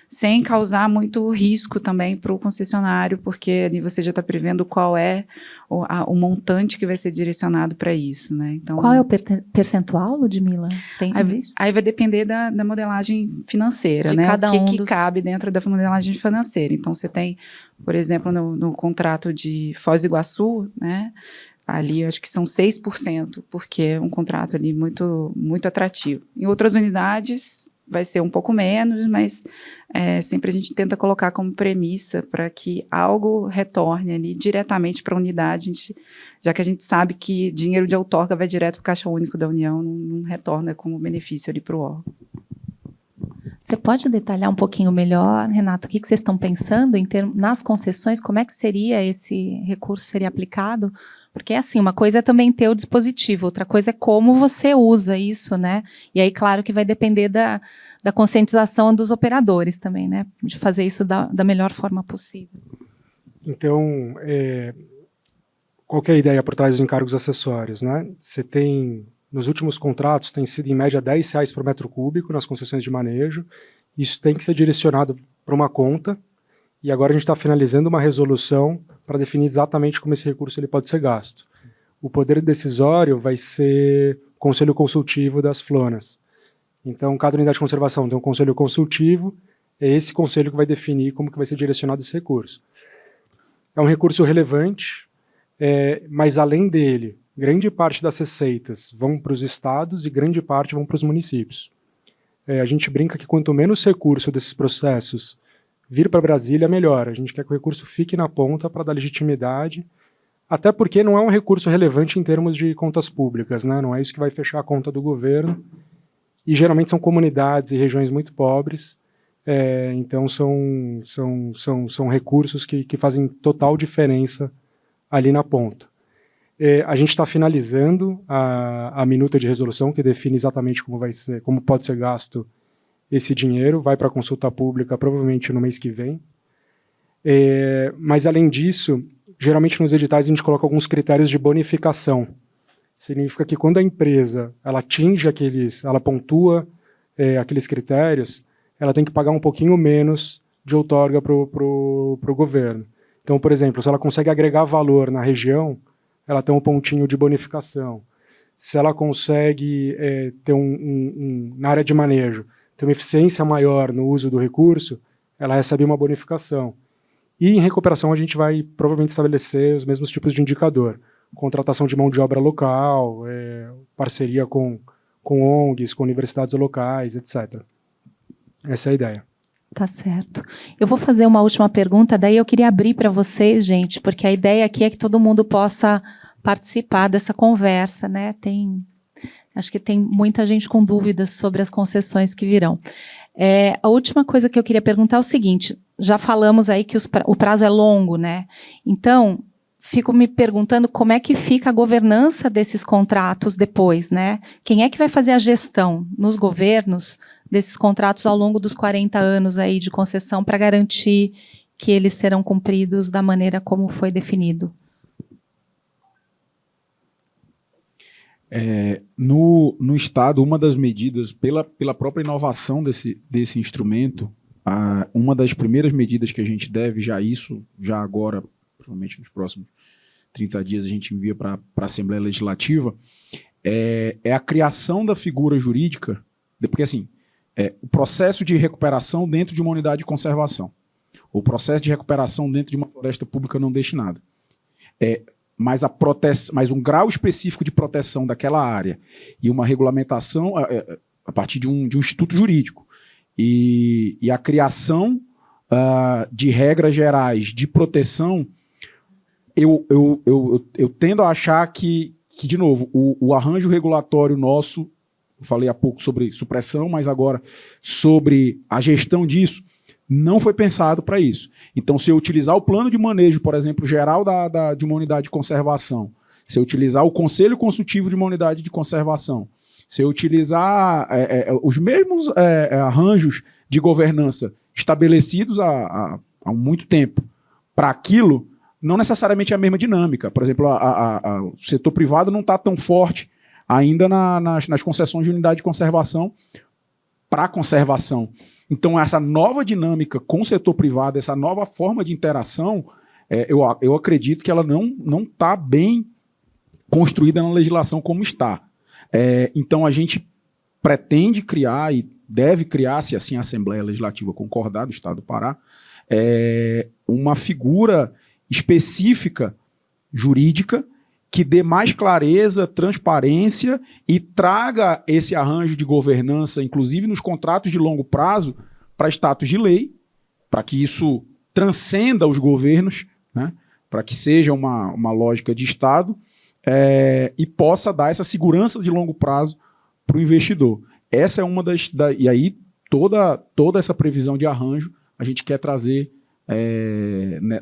sem causar muito risco também para o concessionário, porque ali você já está prevendo qual é o montante que vai ser direcionado para isso, né? Então, qual é o percentual, Ludmila? Aí vai depender da modelagem financeira, de né? Cada que cabe dentro da modelagem financeira. Então, você tem, por exemplo, no contrato de Foz do Iguaçu, né? Ali, acho que são 6%, porque é um contrato ali muito, muito atrativo. Em outras unidades, vai ser um pouco menos, mas sempre a gente tenta colocar como premissa para que algo retorne ali diretamente para a unidade, já que a gente sabe que dinheiro de outorga vai direto para o Caixa Único da União, não retorna como benefício ali para o órgão. Você pode detalhar um pouquinho melhor, Renato, o que vocês estão pensando nas concessões, como é que seria esse recurso seria aplicado? Porque, assim, uma coisa é também ter o dispositivo, outra coisa é como você usa isso, né? E aí, claro que vai depender da conscientização dos operadores também, né? De fazer isso da melhor forma possível. Então, qual que é a ideia por trás dos encargos acessórios, né? Você tem, nos últimos contratos, tem sido em média R$10 por metro cúbico nas concessões de manejo. Isso tem que ser direcionado para uma conta, e agora a gente está finalizando uma resolução para definir exatamente como esse recurso ele pode ser gasto. O poder decisório vai ser o Conselho Consultivo das FLONAS. Então, cada unidade de conservação tem um conselho consultivo, é esse conselho que vai definir como que vai ser direcionado esse recurso. É um recurso relevante, mas além dele, grande parte das receitas vão para os estados e grande parte vão para os municípios. A gente brinca que quanto menos recurso desses processos vir para Brasília, melhor. A gente quer que o recurso fique na ponta para dar legitimidade, até porque não é um recurso relevante em termos de contas públicas, né? Não é isso que vai fechar a conta do governo, e geralmente são comunidades e regiões muito pobres, então são recursos que fazem total diferença ali na ponta. A gente está finalizando a minuta de resolução, que define exatamente como pode ser gasto esse dinheiro, vai para a consulta pública provavelmente no mês que vem. Mas, além disso, geralmente nos editais a gente coloca alguns critérios de bonificação. Significa que quando a empresa ela atinge ela pontua aqueles critérios, ela tem que pagar um pouquinho menos de outorga para o governo. Então, por exemplo, se ela consegue agregar valor na região, ela tem um pontinho de bonificação. Se ela consegue ter na área de manejo, ter uma eficiência maior no uso do recurso, ela recebe uma bonificação. E em recuperação a gente vai provavelmente estabelecer os mesmos tipos de indicador. Contratação de mão de obra local, parceria com ONGs, com universidades locais, etc. Essa é a ideia. Tá certo. Eu vou fazer uma última pergunta, daí eu queria abrir para vocês, gente, porque a ideia aqui é que todo mundo possa participar dessa conversa, né? Acho que tem muita gente com dúvidas sobre as concessões que virão. A última coisa que eu queria perguntar é o seguinte, já falamos aí que o prazo é longo, né? Então, fico me perguntando como é que fica a governança desses contratos depois, né? Quem é que vai fazer a gestão nos governos desses contratos ao longo dos 40 anos aí de concessão para garantir que eles serão cumpridos da maneira como foi definido? No Estado, uma das medidas, pela própria inovação desse instrumento, uma das primeiras medidas que a gente deve, já agora, provavelmente nos próximos 30 dias, a gente envia para a Assembleia Legislativa, é a criação da figura jurídica, porque assim, o processo de recuperação dentro de uma unidade de conservação, o processo de recuperação dentro de uma floresta pública não destinada. Mas um grau específico de proteção daquela área e uma regulamentação a partir de um instituto jurídico e a criação de regras gerais de proteção, eu tendo a achar que de novo, o arranjo regulatório nosso, eu falei há pouco sobre supressão, mas agora sobre a gestão disso, não foi pensado para isso. Então, se eu utilizar o plano de manejo, por exemplo, geral de uma unidade de conservação, se eu utilizar o conselho consultivo de uma unidade de conservação, se eu utilizar os mesmos arranjos de governança estabelecidos há muito tempo para aquilo, não necessariamente é a mesma dinâmica. Por exemplo, o setor privado não está tão forte ainda nas concessões de unidade de conservação para conservação. Então, essa nova dinâmica com o setor privado, essa nova forma de interação, eu acredito que ela não está bem construída na legislação como está. Então, a gente pretende criar e deve criar, se assim a Assembleia Legislativa concordar do Estado do Pará, uma figura específica jurídica que dê mais clareza, transparência e traga esse arranjo de governança, inclusive nos contratos de longo prazo, para status de lei, para que isso transcenda os governos, né, para que seja uma lógica de Estado, e possa dar essa segurança de longo prazo para o investidor. Essa é uma e aí toda essa previsão de arranjo a gente quer trazer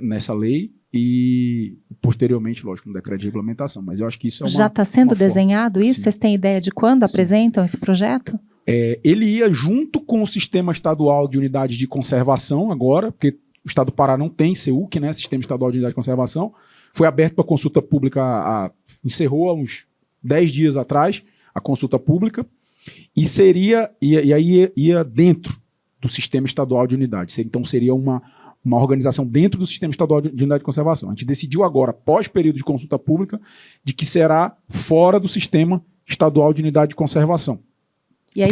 nessa lei e posteriormente, lógico, no decreto de regulamentação. Mas eu acho que isso é uma... Já está sendo uma forma. desenhado isso? Sim. Vocês têm ideia de quando apresentam esse projeto? Ele ia junto com o Sistema Estadual de Unidades de Conservação agora, porque o Estado do Pará não tem CUC, né, Sistema Estadual de Unidade de Conservação. Foi aberto para consulta pública, encerrou há uns 10 dias atrás a consulta pública, e aí ia dentro do Sistema Estadual de Unidades. Então seria uma organização dentro do Sistema Estadual de Unidade de Conservação. A gente decidiu agora, pós período de consulta pública, de que será fora do Sistema Estadual de Unidade de Conservação. E aí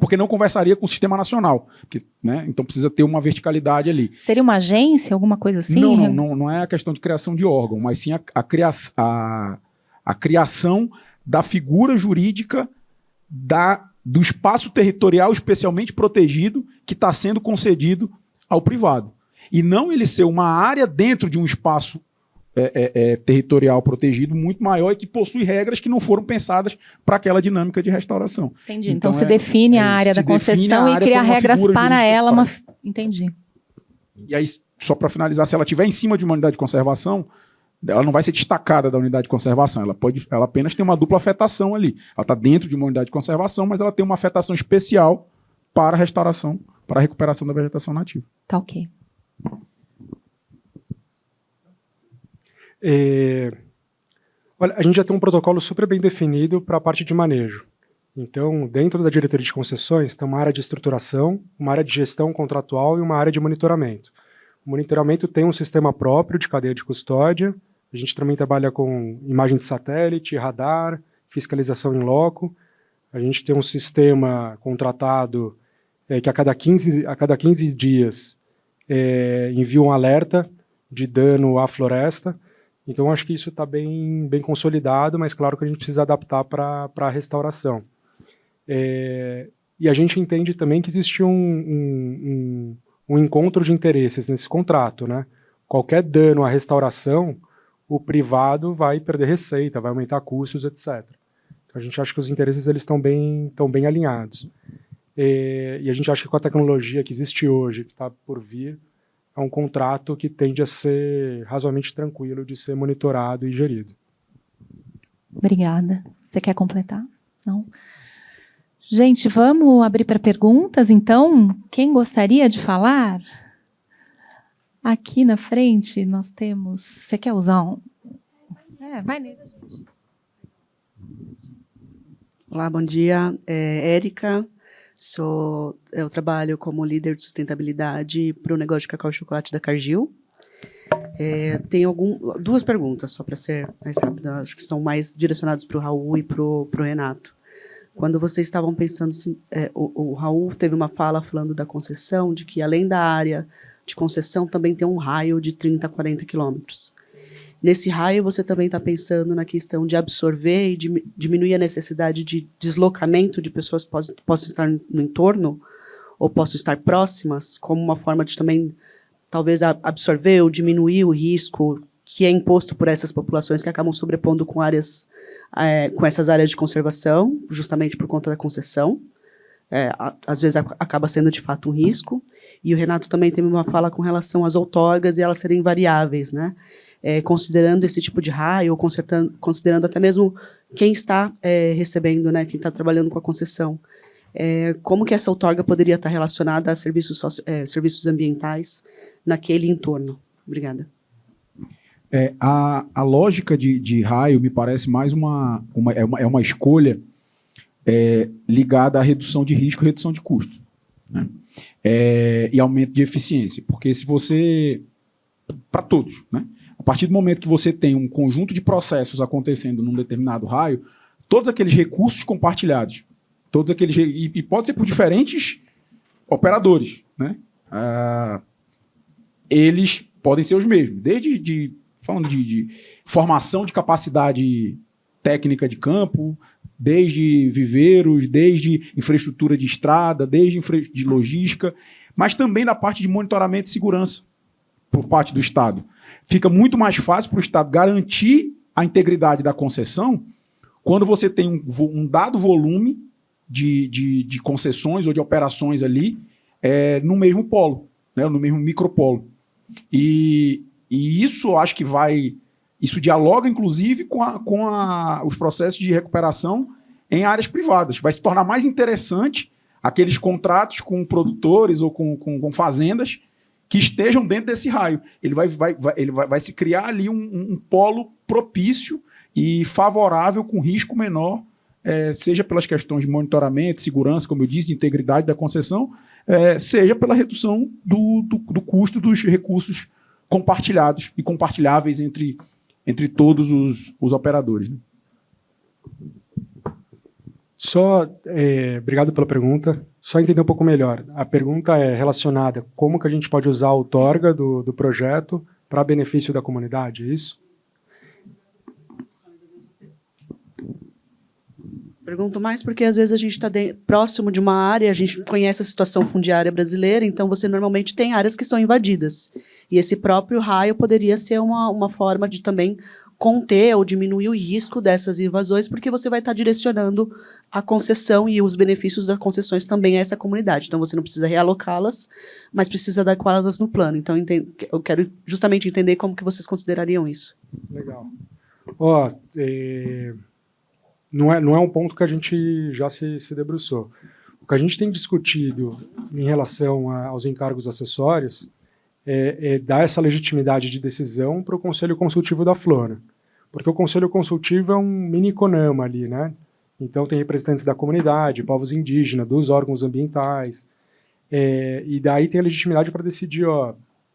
Porque não conversaria com o Sistema Nacional. Porque, né, então precisa ter uma verticalidade ali. Seria uma agência, alguma coisa assim? Não é a questão de criação de órgão, mas sim a criação da figura jurídica do espaço territorial especialmente protegido que está sendo concedido ao privado. E não ele ser uma área dentro de um espaço territorial protegido muito maior e que possui regras que não foram pensadas para aquela dinâmica de restauração. Entendi. Então você define a área da concessão e cria regras para ela. Entendi. E aí, só para finalizar, se ela estiver em cima de uma unidade de conservação, ela não vai ser destacada da unidade de conservação. Ela apenas tem uma dupla afetação ali. Ela está dentro de uma unidade de conservação, mas ela tem uma afetação especial para a restauração, para a recuperação da vegetação nativa. Tá ok. Olha, a gente já tem um protocolo super bem definido para a parte de manejo. Então, dentro da diretoria de concessões, tem uma área de estruturação, uma área de gestão contratual e uma área de monitoramento. O monitoramento tem um sistema próprio de cadeia de custódia. A gente também trabalha com imagem de satélite, radar, fiscalização em loco. A gente tem um sistema contratado que a cada 15 dias envia um alerta de dano à floresta. Então, acho que isso está bem consolidado, mas claro que a gente precisa adaptar para a restauração. E a gente entende também que existe um encontro de interesses nesse contrato, né? Qualquer dano à restauração, o privado vai perder receita, vai aumentar custos, etc. Então, a gente acha que os interesses estão bem alinhados. E a gente acha que com a tecnologia que existe hoje, que está por vir, é um contrato que tende a ser razoavelmente tranquilo de ser monitorado e gerido. Obrigada. Você quer completar? Não? Gente, vamos abrir para perguntas, então? Quem gostaria de falar? Aqui na frente nós temos... Você quer usar um... vai nesse, gente. Olá, bom dia. Érica. Eu trabalho como líder de sustentabilidade para o negócio de cacau e chocolate da Cargill. Tenho duas perguntas, só para ser mais rápida, acho que são mais direcionadas para o Raul e para o Renato. Quando vocês estavam pensando, o Raul teve uma fala falando da concessão, de que além da área de concessão também tem um raio de 30 a 40 quilômetros. Nesse raio, você também está pensando na questão de absorver e diminuir a necessidade de deslocamento de pessoas que possam estar no entorno ou possam estar próximas, como uma forma de também, talvez, absorver ou diminuir o risco que é imposto por essas populações que acabam sobrepondo com essas áreas de conservação, justamente por conta da concessão. Às vezes acaba sendo, de fato, um risco. E o Renato também teve uma fala com relação às outorgas e elas serem variáveis, né? Considerando esse tipo de raio, ou considerando até mesmo quem está recebendo, né? Quem está trabalhando com a concessão. Como que essa outorga poderia estar relacionada a serviços ambientais naquele entorno? Obrigada. A lógica de raio me parece mais uma escolha ligada à redução de risco e redução de custo, né? E aumento de eficiência. Porque se você... Para todos, né? A partir do momento que você tem um conjunto de processos acontecendo num determinado raio, todos aqueles recursos compartilhados, e pode ser por diferentes operadores, né? Eles podem ser os mesmos, falando de formação de capacidade técnica de campo, desde viveiros, desde infraestrutura de estrada, desde de logística, mas também da parte de monitoramento e segurança por parte do Estado. Fica muito mais fácil para o Estado garantir a integridade da concessão quando você tem um dado volume de concessões ou de operações ali no mesmo polo, né, no mesmo micropolo. E isso eu acho que isso dialoga, inclusive, com os processos de recuperação em áreas privadas. Vai se tornar mais interessante aqueles contratos com produtores ou com fazendas que estejam dentro desse raio. Ele vai se criar ali um polo propício e favorável, com risco menor, seja pelas questões de monitoramento, segurança, como eu disse, de integridade da concessão, seja pela redução do custo dos recursos compartilhados e compartilháveis entre todos os operadores, né? Obrigado pela pergunta. Só entender um pouco melhor. A pergunta é relacionada a como que a gente pode usar a outorga do projeto para benefício da comunidade, é isso? Pergunto mais porque, às vezes, a gente está próximo de uma área, a gente conhece a situação fundiária brasileira, então você normalmente tem áreas que são invadidas. E esse próprio raio poderia ser uma forma de também conter ou diminuir o risco dessas invasões, porque você vai estar direcionando a concessão e os benefícios das concessões também a essa comunidade. Então, você não precisa realocá-las, mas precisa adequá-las no plano. Então, eu quero justamente entender como que vocês considerariam isso. Legal. Não é um ponto que a gente já se debruçou. O que a gente tem discutido em relação aos encargos acessórios é dar essa legitimidade de decisão para o Conselho Consultivo da Flora. Porque o Conselho Consultivo é um mini CONAMA ali, né? Então tem representantes da comunidade, povos indígenas, dos órgãos ambientais, e daí tem a legitimidade para decidir,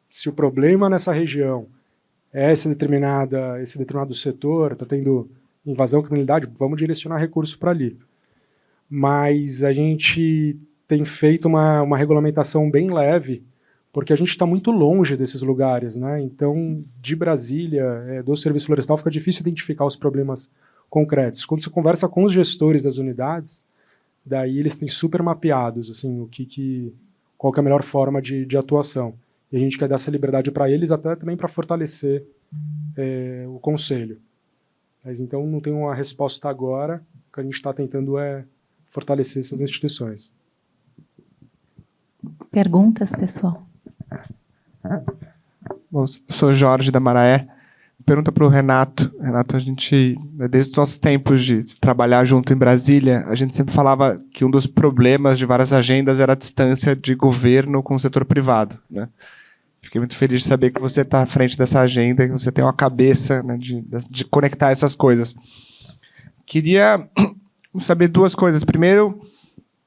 se o problema nessa região é esse determinado setor, está tendo invasão à criminalidade, vamos direcionar recurso para ali. Mas a gente tem feito uma regulamentação bem leve, porque a gente está muito longe desses lugares, né? Então, de Brasília, do Serviço Florestal, fica difícil identificar os problemas concretos. Quando você conversa com os gestores das unidades, daí eles têm super mapeados, assim, qual que é a melhor forma de atuação. E a gente quer dar essa liberdade para eles, até também para fortalecer o Conselho. Mas então não tem uma resposta agora, o que a gente está tentando é fortalecer essas instituições. Perguntas, pessoal? Bom, sou Jorge da Maraé. Pergunta para o Renato. Renato, a gente, desde os nossos tempos de trabalhar junto em Brasília, a gente sempre falava que um dos problemas de várias agendas era a distância de governo com o setor privado, né? Fiquei muito feliz de saber que você está à frente dessa agenda, que você tem uma cabeça, né, de conectar essas coisas. Queria saber duas coisas. Primeiro,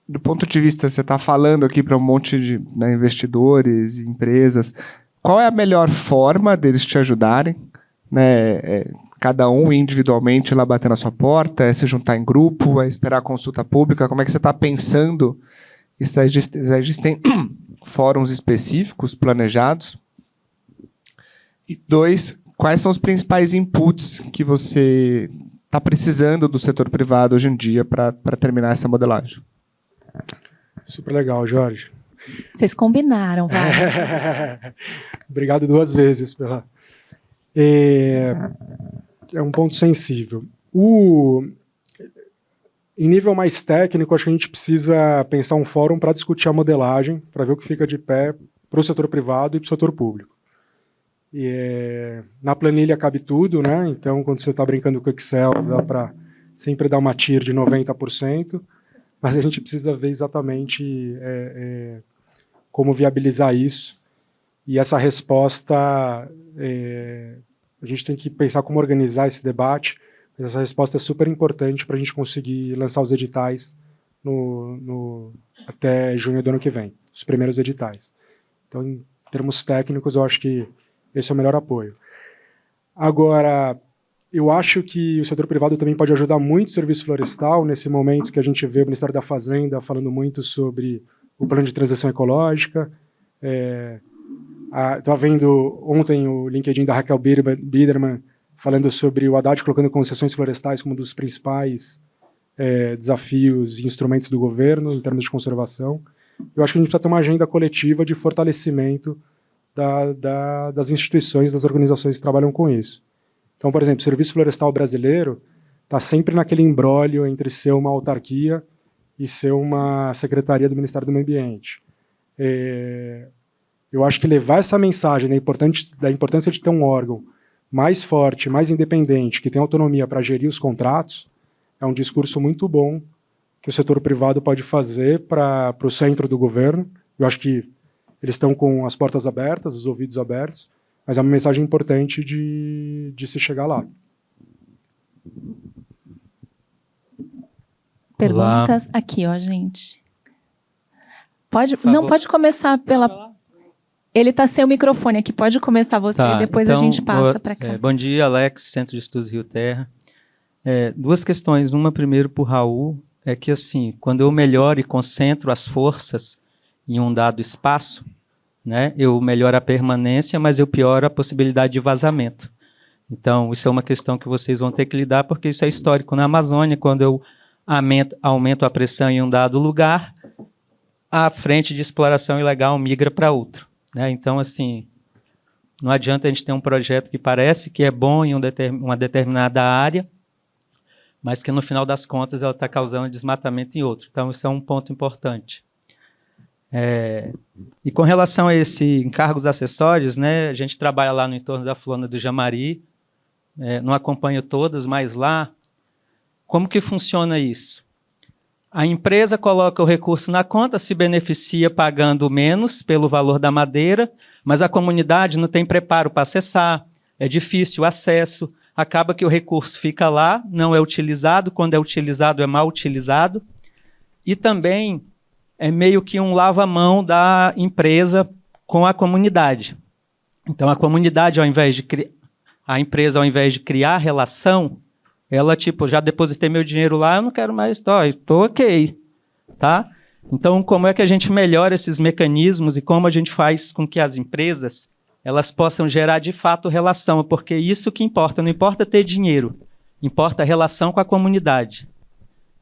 do ponto de vista, você está falando aqui para um monte de investidores e empresas, qual é a melhor forma deles te ajudarem? Né? Cada um individualmente lá bater na sua porta, é se juntar em grupo, é esperar a consulta pública? Como é que você está pensando? Já existem fóruns específicos planejados? E dois, quais são os principais inputs que você está precisando do setor privado hoje em dia para terminar essa modelagem? Super legal, Jorge. Vocês combinaram, vai. Obrigado 2 vezes pela... É um ponto sensível. Em nível mais técnico, acho que a gente precisa pensar um fórum para discutir a modelagem, para ver o que fica de pé para o setor privado e para o setor público. Na planilha cabe tudo, né? Então, quando você está brincando com o Excel, dá para sempre dar uma TIR de 90%, mas a gente precisa ver exatamente como viabilizar isso. E essa resposta, a gente tem que pensar como organizar esse debate, mas essa resposta é super importante para a gente conseguir lançar os editais até junho do ano que vem, os primeiros editais. Então, em termos técnicos, eu acho que esse é o melhor apoio. Agora, eu acho que o setor privado também pode ajudar muito o serviço florestal, nesse momento que a gente vê o Ministério da Fazenda falando muito sobre o plano de transição ecológica. Estava vendo ontem o LinkedIn da Raquel Biderman falando sobre o Haddad colocando concessões florestais como um dos principais desafios e instrumentos do governo em termos de conservação. Eu acho que a gente precisa ter uma agenda coletiva de fortalecimento das instituições, das organizações que trabalham com isso. Então, por exemplo, o Serviço Florestal Brasileiro está sempre naquele imbróglio entre ser uma autarquia e ser uma secretaria do Ministério do Meio Ambiente. Eu acho que levar essa mensagem da importância de ter um órgão mais forte, mais independente, que tem autonomia para gerir os contratos, é um discurso muito bom que o setor privado pode fazer para o centro do governo. Eu acho que eles estão com as portas abertas, os ouvidos abertos, mas é uma mensagem importante de se chegar lá. Perguntas? Olá. Aqui, ó, gente. Pode começar pela... Ele está sem o microfone aqui, pode começar você, e depois então, a gente passa para cá. Bom dia, Alex, Centro de Estudos Rio Terra. Duas questões, uma primeiro para o Raul, é que assim, quando eu melhoro e concentro as forças em um dado espaço, né, eu melhoro a permanência, mas eu pioro a possibilidade de vazamento. Então, isso é uma questão que vocês vão ter que lidar, porque isso é histórico na Amazônia, quando eu aumento a pressão em um dado lugar, a frente de exploração ilegal migra para outro. Né? Então, assim, não adianta a gente ter um projeto que parece que é bom em uma determinada área, mas que no final das contas ela está causando desmatamento em outro. Então, isso é um ponto importante. E com relação a esse encargos acessórios, né, a gente trabalha lá no entorno da Flona do Jamari, não acompanho todas, mas lá, como que funciona isso? A empresa coloca o recurso na conta, se beneficia pagando menos pelo valor da madeira, mas a comunidade não tem preparo para acessar, é difícil o acesso, acaba que o recurso fica lá, não é utilizado, quando é utilizado é mal utilizado, e também é meio que um lava-mão da empresa com a comunidade. Então, a comunidade, a empresa, ao invés de criar relação, ela, tipo, já depositei meu dinheiro lá, eu não quero mais, estou ok. Tá? Então, como é que a gente melhora esses mecanismos e como a gente faz com que as empresas elas possam gerar, de fato, relação? Porque isso que importa, não importa ter dinheiro, importa a relação com a comunidade.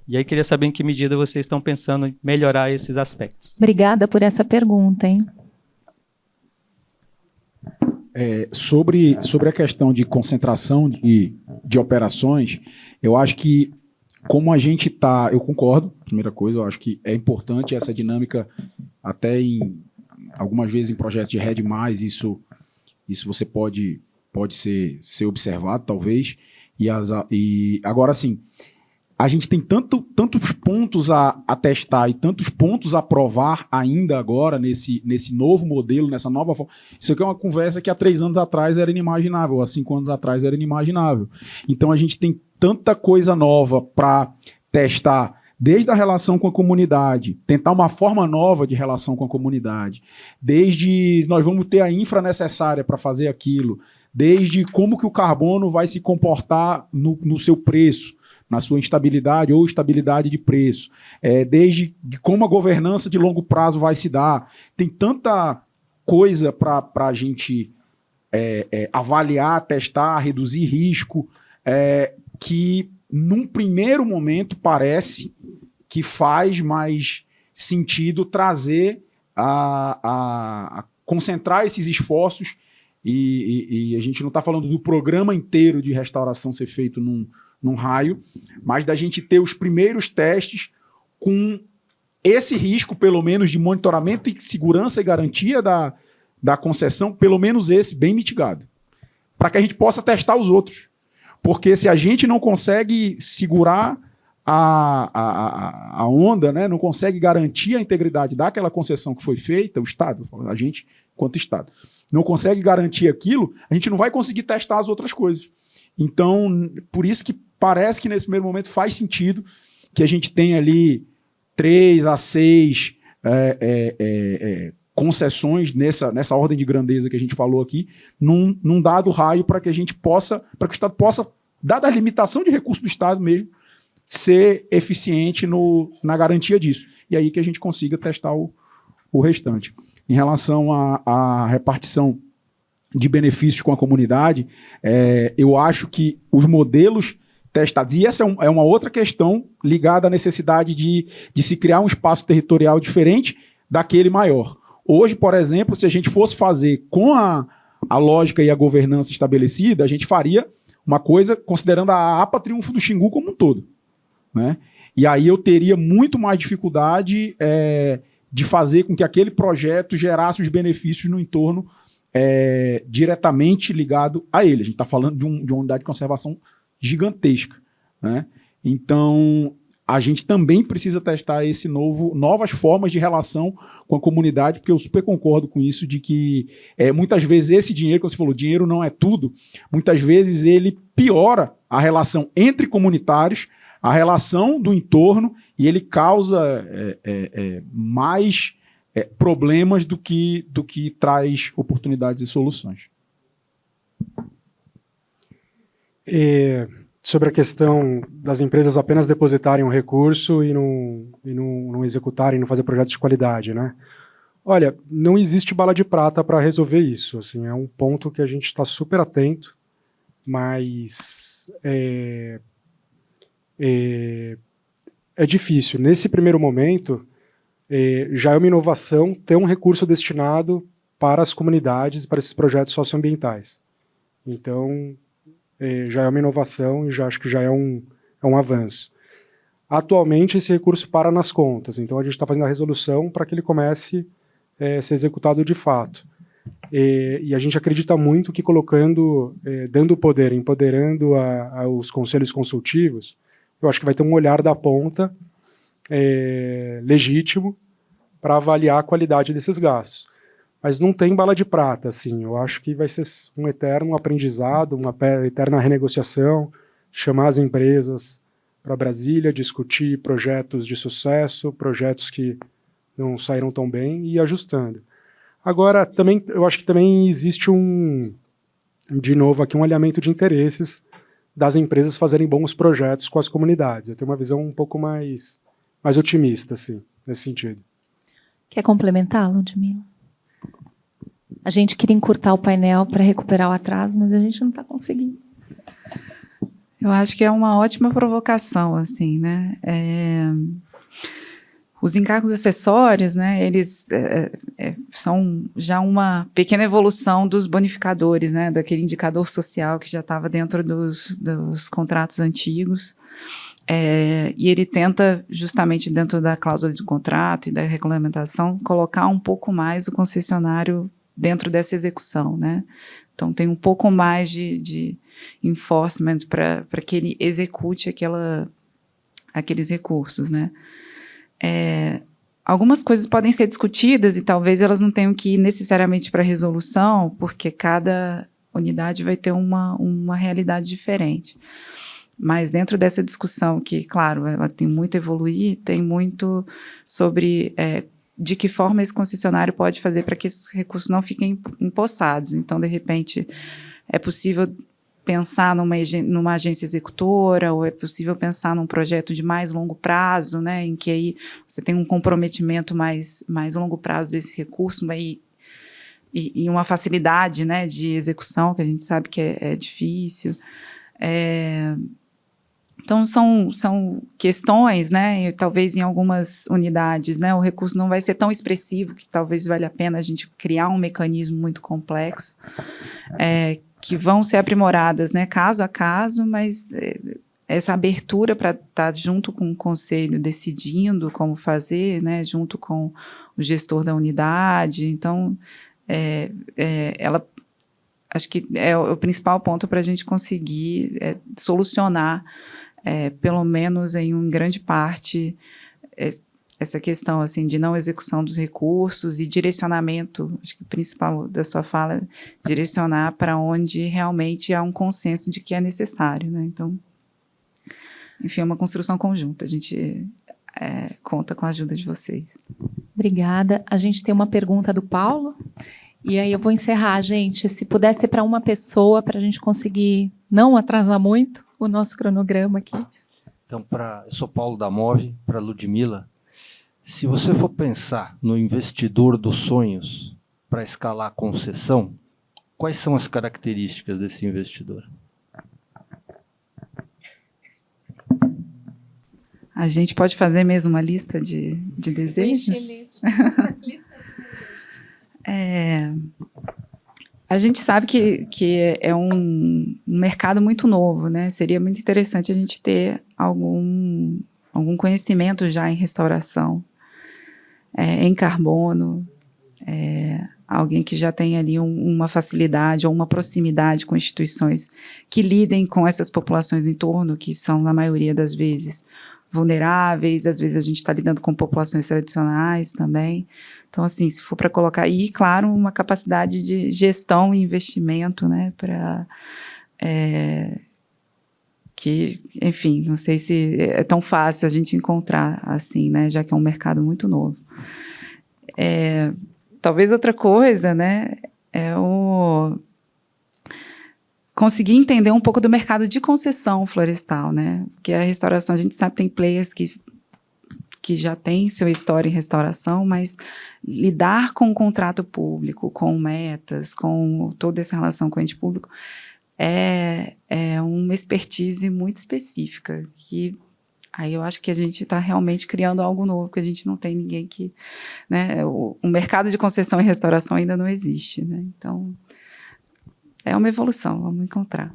E aí, queria saber em que medida vocês estão pensando em melhorar esses aspectos. Obrigada por essa pergunta, hein? Sobre a questão de concentração de operações, eu acho que, como a gente está... Eu concordo, primeira coisa, eu acho que é importante essa dinâmica, até algumas vezes em projetos de RED+, isso você pode ser observado, talvez. E agora, assim, a gente tem tantos pontos a testar e tantos pontos a provar ainda agora nesse novo modelo, nessa nova forma. Isso aqui é uma conversa que há 3 anos atrás era inimaginável, há 5 anos atrás era inimaginável. Então a gente tem tanta coisa nova para testar, desde a relação com a comunidade, tentar uma forma nova de relação com a comunidade, desde nós vamos ter a infra necessária para fazer aquilo, desde como que o carbono vai se comportar no seu preço, na sua instabilidade ou estabilidade de preço, desde como a governança de longo prazo vai se dar. Tem tanta coisa para a gente avaliar, testar, reduzir risco, que num primeiro momento parece que faz mais sentido trazer a concentrar esses esforços e a gente não está falando do programa inteiro de restauração ser feito num raio, mas da gente ter os primeiros testes com esse risco, pelo menos, de monitoramento e segurança e garantia da concessão, pelo menos esse, bem mitigado, para que a gente possa testar os outros. Porque se a gente não consegue segurar a onda, né, não consegue garantir a integridade daquela concessão que foi feita, o Estado, a gente, enquanto Estado, não consegue garantir aquilo, a gente não vai conseguir testar as outras coisas. Então, por isso que parece que nesse primeiro momento faz sentido que a gente tenha ali 3 a 6 concessões nessa ordem de grandeza que a gente falou aqui, num dado raio para que a gente possa, para que o Estado possa, dada a limitação de recursos do Estado mesmo, ser eficiente na garantia disso. E aí que a gente consiga testar o restante. Em relação à repartição de benefícios com a comunidade, eu acho que os modelos testados, e essa é uma outra questão ligada à necessidade de se criar um espaço territorial diferente daquele maior. Hoje, por exemplo, se a gente fosse fazer com a lógica e a governança estabelecida, a gente faria uma coisa considerando a APA Triunfo do Xingu como um todo, né? E aí eu teria muito mais dificuldade de fazer com que aquele projeto gerasse os benefícios no entorno diretamente ligado a ele. A gente está falando de uma unidade de conservação gigantesca, né? Então, a gente também precisa testar novas formas de relação com a comunidade, porque eu super concordo com isso, de que muitas vezes esse dinheiro, como você falou, dinheiro não é tudo, muitas vezes ele piora a relação entre comunitários, a relação do entorno, e ele causa mais problemas do que traz oportunidades e soluções. Sobre a questão das empresas apenas depositarem um recurso e não executarem, não fazer projetos de qualidade, né? Olha, não existe bala de prata para resolver isso. Assim, é um ponto que a gente está super atento, mas é difícil. Nesse primeiro momento, já é uma inovação ter um recurso destinado para as comunidades, para esses projetos socioambientais. Então, já é uma inovação e acho que já é um avanço. Atualmente, esse recurso para nas contas, então a gente está fazendo a resolução para que ele comece a ser executado de fato. E a gente acredita muito que dando poder, empoderando os conselhos consultivos, eu acho que vai ter um olhar da ponta legítimo para avaliar a qualidade desses gastos. Mas não tem bala de prata, assim. Eu acho que vai ser um eterno aprendizado, uma eterna renegociação, chamar as empresas para Brasília, discutir projetos de sucesso, projetos que não saíram tão bem e ir ajustando. Agora, também, eu acho que também existe de novo aqui, um alinhamento de interesses das empresas fazerem bons projetos com as comunidades. Eu tenho uma visão um pouco mais otimista, assim, nesse sentido. Quer complementar, Ludmila? A gente queria encurtar o painel para recuperar o atraso, mas a gente não está conseguindo. Eu acho que é uma ótima provocação, assim, né? Os encargos acessórios, né, eles são já uma pequena evolução dos bonificadores, né, daquele indicador social que já estava dentro dos contratos antigos. E ele tenta, justamente dentro da cláusula de contrato e da regulamentação, colocar um pouco mais o concessionário dentro dessa execução, né? Então, tem um pouco mais de enforcement para que ele execute aqueles recursos, né? Algumas coisas podem ser discutidas e talvez elas não tenham que ir necessariamente para resolução, porque cada unidade vai ter uma realidade diferente. Mas dentro dessa discussão, que, claro, ela tem muito a evoluir, tem muito sobre de que forma esse concessionário pode fazer para que esses recursos não fiquem empossados. Então, de repente, é possível pensar numa agência executora, ou é possível pensar num projeto de mais longo prazo, né, em que aí você tem um comprometimento mais longo prazo desse recurso e uma facilidade, né, de execução, que a gente sabe que é difícil. Então, são questões, né, e talvez em algumas unidades, né, o recurso não vai ser tão expressivo que talvez valha a pena a gente criar um mecanismo muito complexo, que vão ser aprimoradas, né, caso a caso, mas essa abertura para estar junto com o conselho decidindo como fazer, né, junto com o gestor da unidade. Então, ela acho que é o principal ponto para a gente conseguir solucionar, pelo menos em grande parte, essa questão assim, de não execução dos recursos e direcionamento. Acho que o principal da sua fala é direcionar para onde realmente há um consenso de que é necessário, né? Então, enfim, é uma construção conjunta. A gente conta com a ajuda de vocês. Obrigada. A gente tem uma pergunta do Paulo. E aí eu vou encerrar, gente. Se pudesse ser para uma pessoa, para a gente conseguir não atrasar muito o nosso cronograma aqui. Então, eu sou Paulo da Move, para Ludmila. Se você for pensar no investidor dos sonhos para escalar a concessão, quais são as características desse investidor? A gente pode fazer mesmo uma lista de desejos? A gente sabe que é um mercado muito novo, né? Seria muito interessante a gente ter algum conhecimento já em restauração, em carbono, alguém que já tem ali uma facilidade ou uma proximidade com instituições que lidem com essas populações do entorno, que são, na maioria das vezes, vulneráveis. Às vezes a gente está lidando com populações tradicionais também. Então, assim, se for para colocar aí, claro, uma capacidade de gestão e investimento, né, para que, enfim, não sei se é tão fácil a gente encontrar assim, né, já que é um mercado muito novo. Talvez outra coisa, né, conseguir entender um pouco do mercado de concessão florestal, né, porque a restauração, a gente sabe, tem players que já tem sua história em restauração, mas lidar com o contrato público, com metas, com toda essa relação com o ente público, é uma expertise muito específica, que aí eu acho que a gente está realmente criando algo novo, porque a gente não tem ninguém que... Né, o mercado de concessão e restauração ainda não existe, né? Então, é uma evolução, vamos encontrar.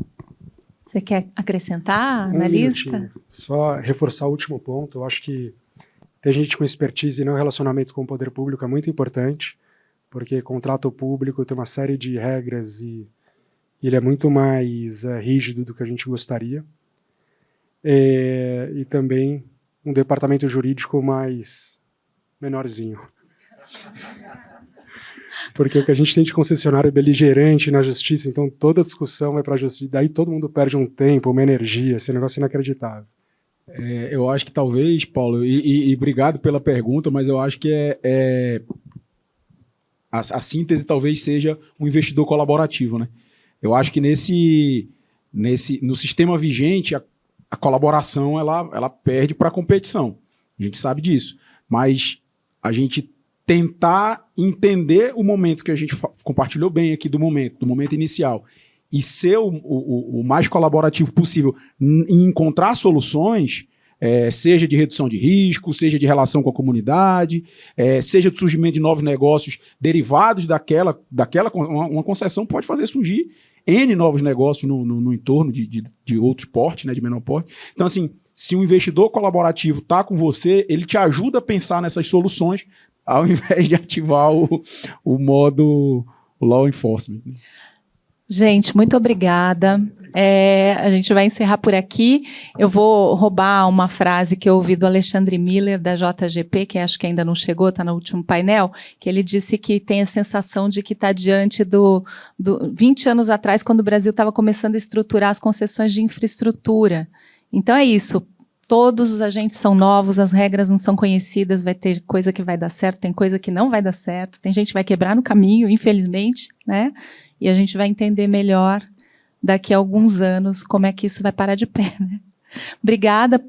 Você quer acrescentar na lista? Só reforçar o último ponto, eu acho que ter gente com expertise no relacionamento com o poder público é muito importante, porque contrato público tem uma série de regras e ele é muito mais rígido do que a gente gostaria. E também um departamento jurídico mais menorzinho. Porque o que a gente tem de concessionário é beligerante na justiça, então toda discussão vai para a justiça, daí todo mundo perde um tempo, uma energia, esse negócio é inacreditável. Eu acho que talvez, Paulo, e obrigado pela pergunta, mas eu acho que a síntese talvez seja um investidor colaborativo, né? Eu acho que no sistema vigente a colaboração ela perde para a competição. A gente sabe disso. Mas a gente tentar entender o momento que a gente compartilhou bem aqui do momento inicial, e ser o mais colaborativo possível em encontrar soluções, seja de redução de risco, seja de relação com a comunidade, seja de surgimento de novos negócios derivados daquela uma concessão pode fazer surgir N novos negócios no entorno de outros portes, né, de menor porte. Então, assim, se um investidor colaborativo está com você, ele te ajuda a pensar nessas soluções, ao invés de ativar o modo law enforcement. Gente, muito obrigada. A gente vai encerrar por aqui. Eu vou roubar uma frase que eu ouvi do Alexandre Miller, da JGP, que acho que ainda não chegou, está no último painel, que ele disse que tem a sensação de que está diante do 20 anos atrás, quando o Brasil estava começando a estruturar as concessões de infraestrutura. Então é isso. Todos os agentes são novos, as regras não são conhecidas, vai ter coisa que vai dar certo, tem coisa que não vai dar certo, tem gente que vai quebrar no caminho, infelizmente, né? E a gente vai entender melhor daqui a alguns anos como é que isso vai parar de pé, né? Obrigada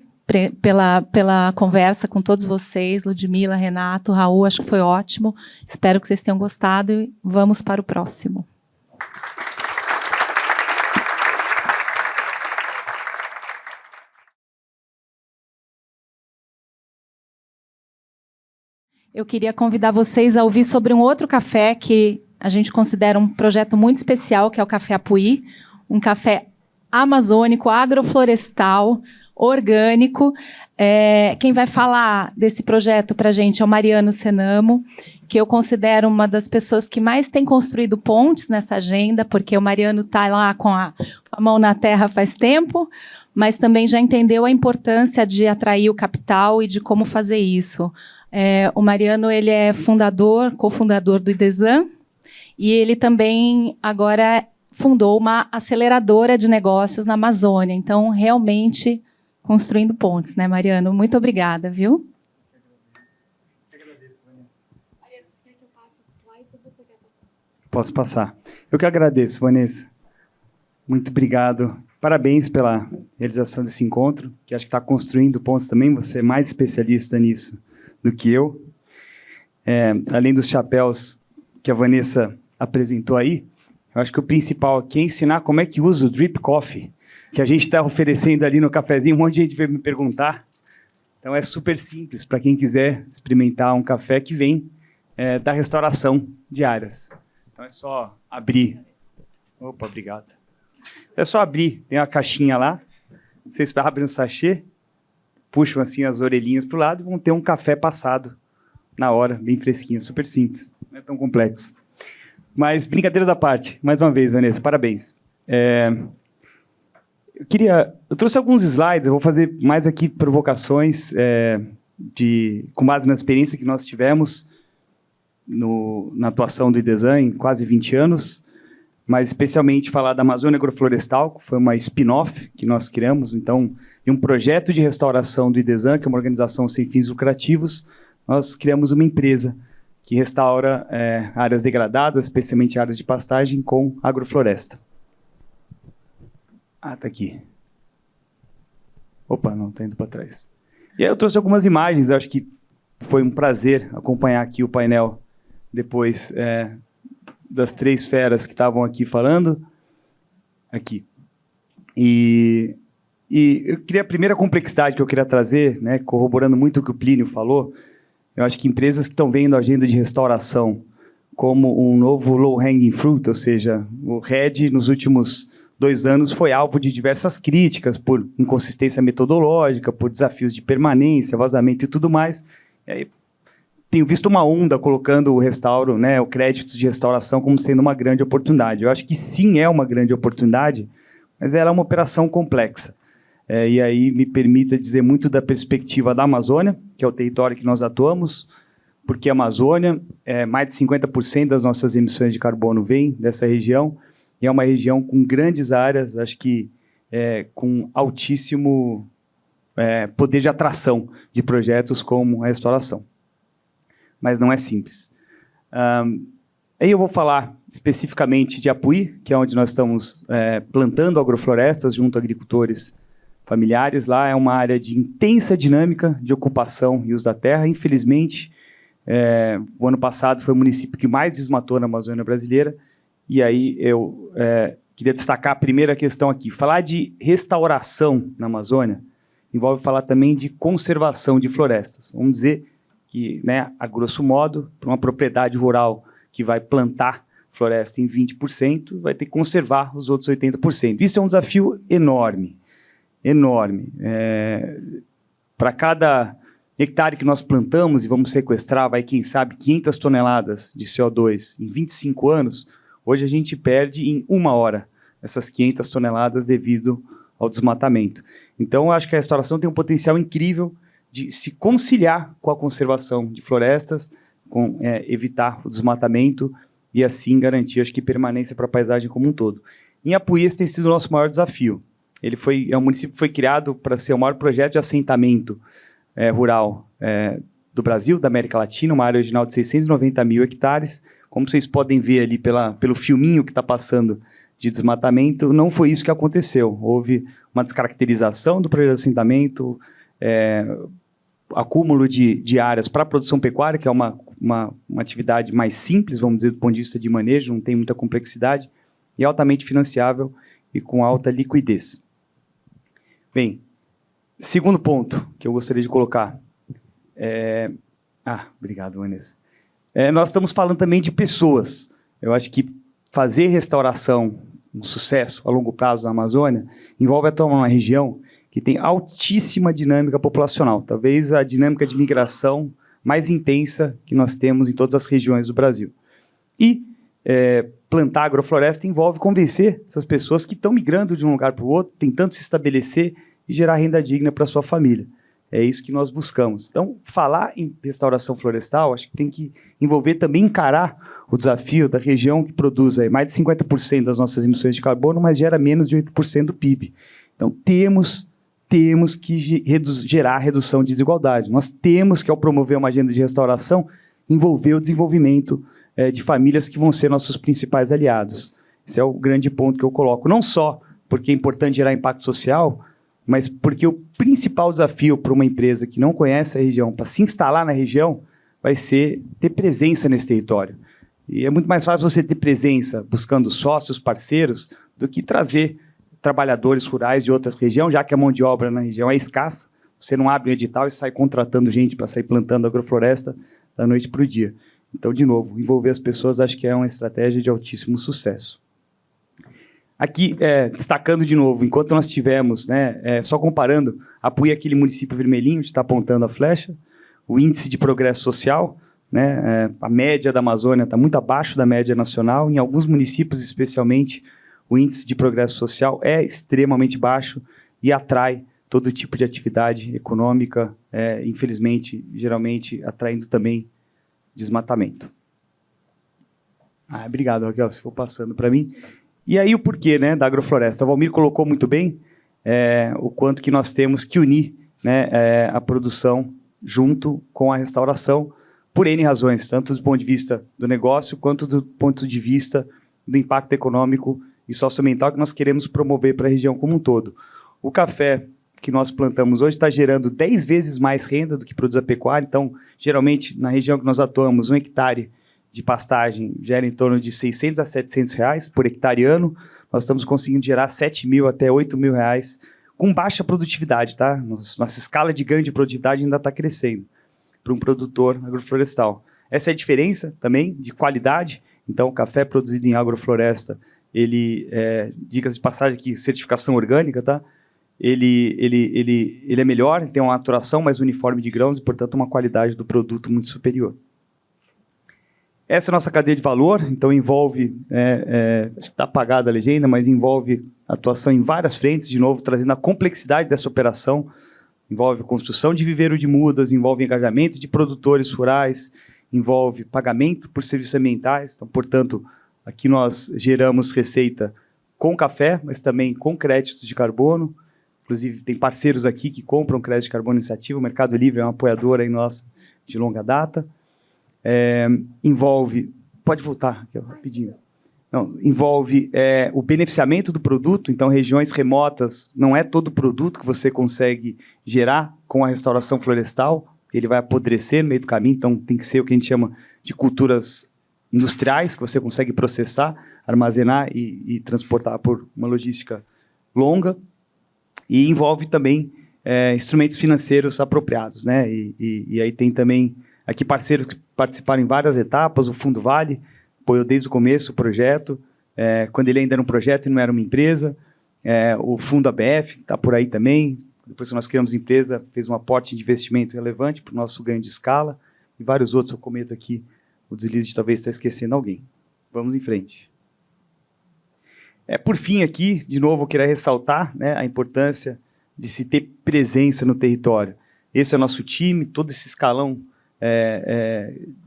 pela conversa com todos vocês, Ludmila, Renato, Raul, acho que foi ótimo. Espero que vocês tenham gostado e vamos para o próximo. Eu queria convidar vocês a ouvir sobre um outro café que a gente considera um projeto muito especial, que é o Café Apuí, um café amazônico, agroflorestal, orgânico. Quem vai falar desse projeto para a gente é o Mariano Senamo, que eu considero uma das pessoas que mais tem construído pontes nessa agenda, porque o Mariano está lá com a mão na terra faz tempo, mas também já entendeu a importância de atrair o capital e de como fazer isso. O Mariano ele é cofundador do IDESAN, e ele também agora fundou uma aceleradora de negócios na Amazônia. Então, realmente, construindo pontes, né, Mariano? Muito obrigada, viu? Mariano, você quer que eu passe os slides ou você quer passar? Posso passar. Eu que agradeço, Vanessa. Muito obrigado. Parabéns pela realização desse encontro, que acho que está construindo pontos também. Você é mais especialista nisso do que eu. Além dos chapéus que a Vanessa apresentou aí, eu acho que o principal aqui é ensinar como é que usa o Drip Coffee, que a gente está oferecendo ali no cafezinho. Um monte de gente veio me perguntar. Então, é super simples para quem quiser experimentar um café que vem da restauração de áreas. Então, é só abrir. Opa, obrigado. É só abrir. Tem uma caixinha lá. Vocês abrem um sachê, puxam assim as orelhinhas para o lado e vão ter um café passado na hora, bem fresquinho. Super simples. Não é tão complexo. Mas, brincadeiras à parte, mais uma vez, Vanessa, parabéns. Eu trouxe alguns slides, eu vou fazer mais aqui provocações com base na experiência que nós tivemos na atuação do IDESAN em quase 20 anos, mas especialmente falar da Amazônia Agroflorestal, que foi uma spin-off que nós criamos, então, em um projeto de restauração do IDESAN, que é uma organização sem fins lucrativos, nós criamos uma empresa que restaura áreas degradadas, especialmente áreas de pastagem, com agrofloresta. Está aqui. Opa, não, está indo para trás. E aí eu trouxe algumas imagens, eu acho que foi um prazer acompanhar aqui o painel depois das três feras que estavam aqui falando. Aqui. E eu queria, a primeira complexidade que eu queria trazer, né, corroborando muito o que o Plínio falou, eu acho que empresas que estão vendo a agenda de restauração como um novo low-hanging fruit, ou seja, o RED, nos últimos 2 anos, foi alvo de diversas críticas por inconsistência metodológica, por desafios de permanência, vazamento e tudo mais. E aí, tenho visto uma onda colocando o restauro, né, o crédito de restauração como sendo uma grande oportunidade. Eu acho que sim, é uma grande oportunidade, mas ela é uma operação complexa. E aí me permita dizer muito da perspectiva da Amazônia, que é o território que nós atuamos, porque a Amazônia, mais de 50% das nossas emissões de carbono vem dessa região, e é uma região com grandes áreas, acho que com altíssimo poder de atração de projetos como a restauração. Mas não é simples. Aí eu vou falar especificamente de Apuí, que é onde nós estamos plantando agroflorestas junto a agricultores familiares. Lá é uma área de intensa dinâmica de ocupação e uso da terra. Infelizmente, o ano passado foi o município que mais desmatou na Amazônia brasileira. E aí eu queria destacar a primeira questão aqui. Falar de restauração na Amazônia envolve falar também de conservação de florestas. Vamos dizer que, né, a grosso modo, para uma propriedade rural que vai plantar floresta em 20%, vai ter que conservar os outros 80%. Isso é um desafio enorme. Enorme. Para cada hectare que nós plantamos e vamos sequestrar, vai, quem sabe, 500 toneladas de CO2 em 25 anos, hoje a gente perde em 1 hora essas 500 toneladas devido ao desmatamento. Então, eu acho que a restauração tem um potencial incrível de se conciliar com a conservação de florestas, com evitar o desmatamento e, assim, garantir, acho que, permanência para a paisagem como um todo. Em Apuí, esse tem sido o nosso maior desafio. É um município que foi criado para ser o maior projeto de assentamento rural do Brasil, da América Latina, uma área original de 690 mil hectares. Como vocês podem ver ali pelo filminho que está passando de desmatamento, não foi isso que aconteceu. Houve uma descaracterização do projeto de assentamento, acúmulo de áreas para a produção pecuária, que é uma atividade mais simples, vamos dizer, do ponto de vista de manejo, não tem muita complexidade, e altamente financiável e com alta liquidez. Bem, segundo ponto que eu gostaria de colocar. Obrigado, Vanessa. Nós estamos falando também de pessoas. Eu acho que fazer restauração um sucesso a longo prazo na Amazônia, envolve atuar numa região que tem altíssima dinâmica populacional, talvez a dinâmica de migração mais intensa que nós temos em todas as regiões do Brasil. E plantar agrofloresta envolve convencer essas pessoas que estão migrando de um lugar para o outro, tentando se estabelecer e gerar renda digna para a sua família. É isso que nós buscamos. Então, falar em restauração florestal, acho que tem que envolver também encarar o desafio da região que produz aí mais de 50% das nossas emissões de carbono, mas gera menos de 8% do PIB. Então, temos que gerar redução de desigualdade. Nós temos que, ao promover uma agenda de restauração, envolver o desenvolvimento de famílias que vão ser nossos principais aliados. Esse é o grande ponto que eu coloco. Não só porque é importante gerar impacto social, mas porque o principal desafio para uma empresa que não conhece a região, para se instalar na região, vai ser ter presença nesse território. E é muito mais fácil você ter presença buscando sócios, parceiros, do que trazer trabalhadores rurais de outras regiões, já que a mão de obra na região é escassa. Você não abre um edital e sai contratando gente para sair plantando agrofloresta da noite para o dia. Então, de novo, envolver as pessoas acho que é uma estratégia de altíssimo sucesso. Aqui, destacando de novo, enquanto nós tivemos, só comparando, apoia aquele município vermelhinho, que está apontando a flecha, o índice de progresso social, a média da Amazônia está muito abaixo da média nacional, em alguns municípios especialmente, o índice de progresso social é extremamente baixo e atrai todo tipo de atividade econômica, infelizmente, geralmente atraindo também desmatamento. Obrigado, Raquel, se for passando para mim. E aí o porquê da agrofloresta? O Valmir colocou muito bem o quanto que nós temos que unir a produção junto com a restauração, por N razões, tanto do ponto de vista do negócio, quanto do ponto de vista do impacto econômico e socioambiental que nós queremos promover para a região como um todo. O café que nós plantamos hoje está gerando 10 vezes mais renda do que produz a pecuária, então, geralmente, na região que nós atuamos, 1 hectare de pastagem gera em torno de R$600 a R$700 por hectare ano. Nós estamos conseguindo gerar R$7.000 até R$8.000 com baixa produtividade, tá? Nossa escala de ganho de produtividade ainda está crescendo para um produtor agroflorestal. Essa é a diferença também de qualidade. Então, o café produzido em agrofloresta, ele, dicas de passagem aqui, certificação orgânica, tá? Ele é melhor, tem uma maturação mais uniforme de grãos e, portanto, uma qualidade do produto muito superior. Essa é a nossa cadeia de valor, então envolve, acho que está apagada a legenda, mas envolve atuação em várias frentes, de novo, trazendo a complexidade dessa operação, envolve construção de viveiro de mudas, envolve engajamento de produtores rurais, envolve pagamento por serviços ambientais, então, portanto, aqui nós geramos receita com café, mas também com créditos de carbono, inclusive tem parceiros aqui que compram crédito de carbono iniciativa, o Mercado Livre é uma apoiadora aí nossa de longa data. Envolve, pode voltar aqui, rapidinho. Não, envolve o beneficiamento do produto, então regiões remotas não é todo produto que você consegue gerar com a restauração florestal, ele vai apodrecer no meio do caminho, então tem que ser o que a gente chama de culturas industriais, que você consegue processar, armazenar e transportar por uma logística longa, e envolve também instrumentos financeiros apropriados, e aí tem também aqui parceiros que participaram em várias etapas, o Fundo Vale apoiou desde o começo o projeto, quando ele ainda era um projeto e não era uma empresa, o Fundo ABF está por aí também, depois que nós criamos a empresa, fez um aporte de investimento relevante para o nosso ganho de escala, e vários outros, eu cometo aqui o deslize de talvez estar esquecendo alguém. Vamos em frente. Por fim, aqui, de novo, eu queria ressaltar a importância de se ter presença no território. Esse é o nosso time, todo esse escalão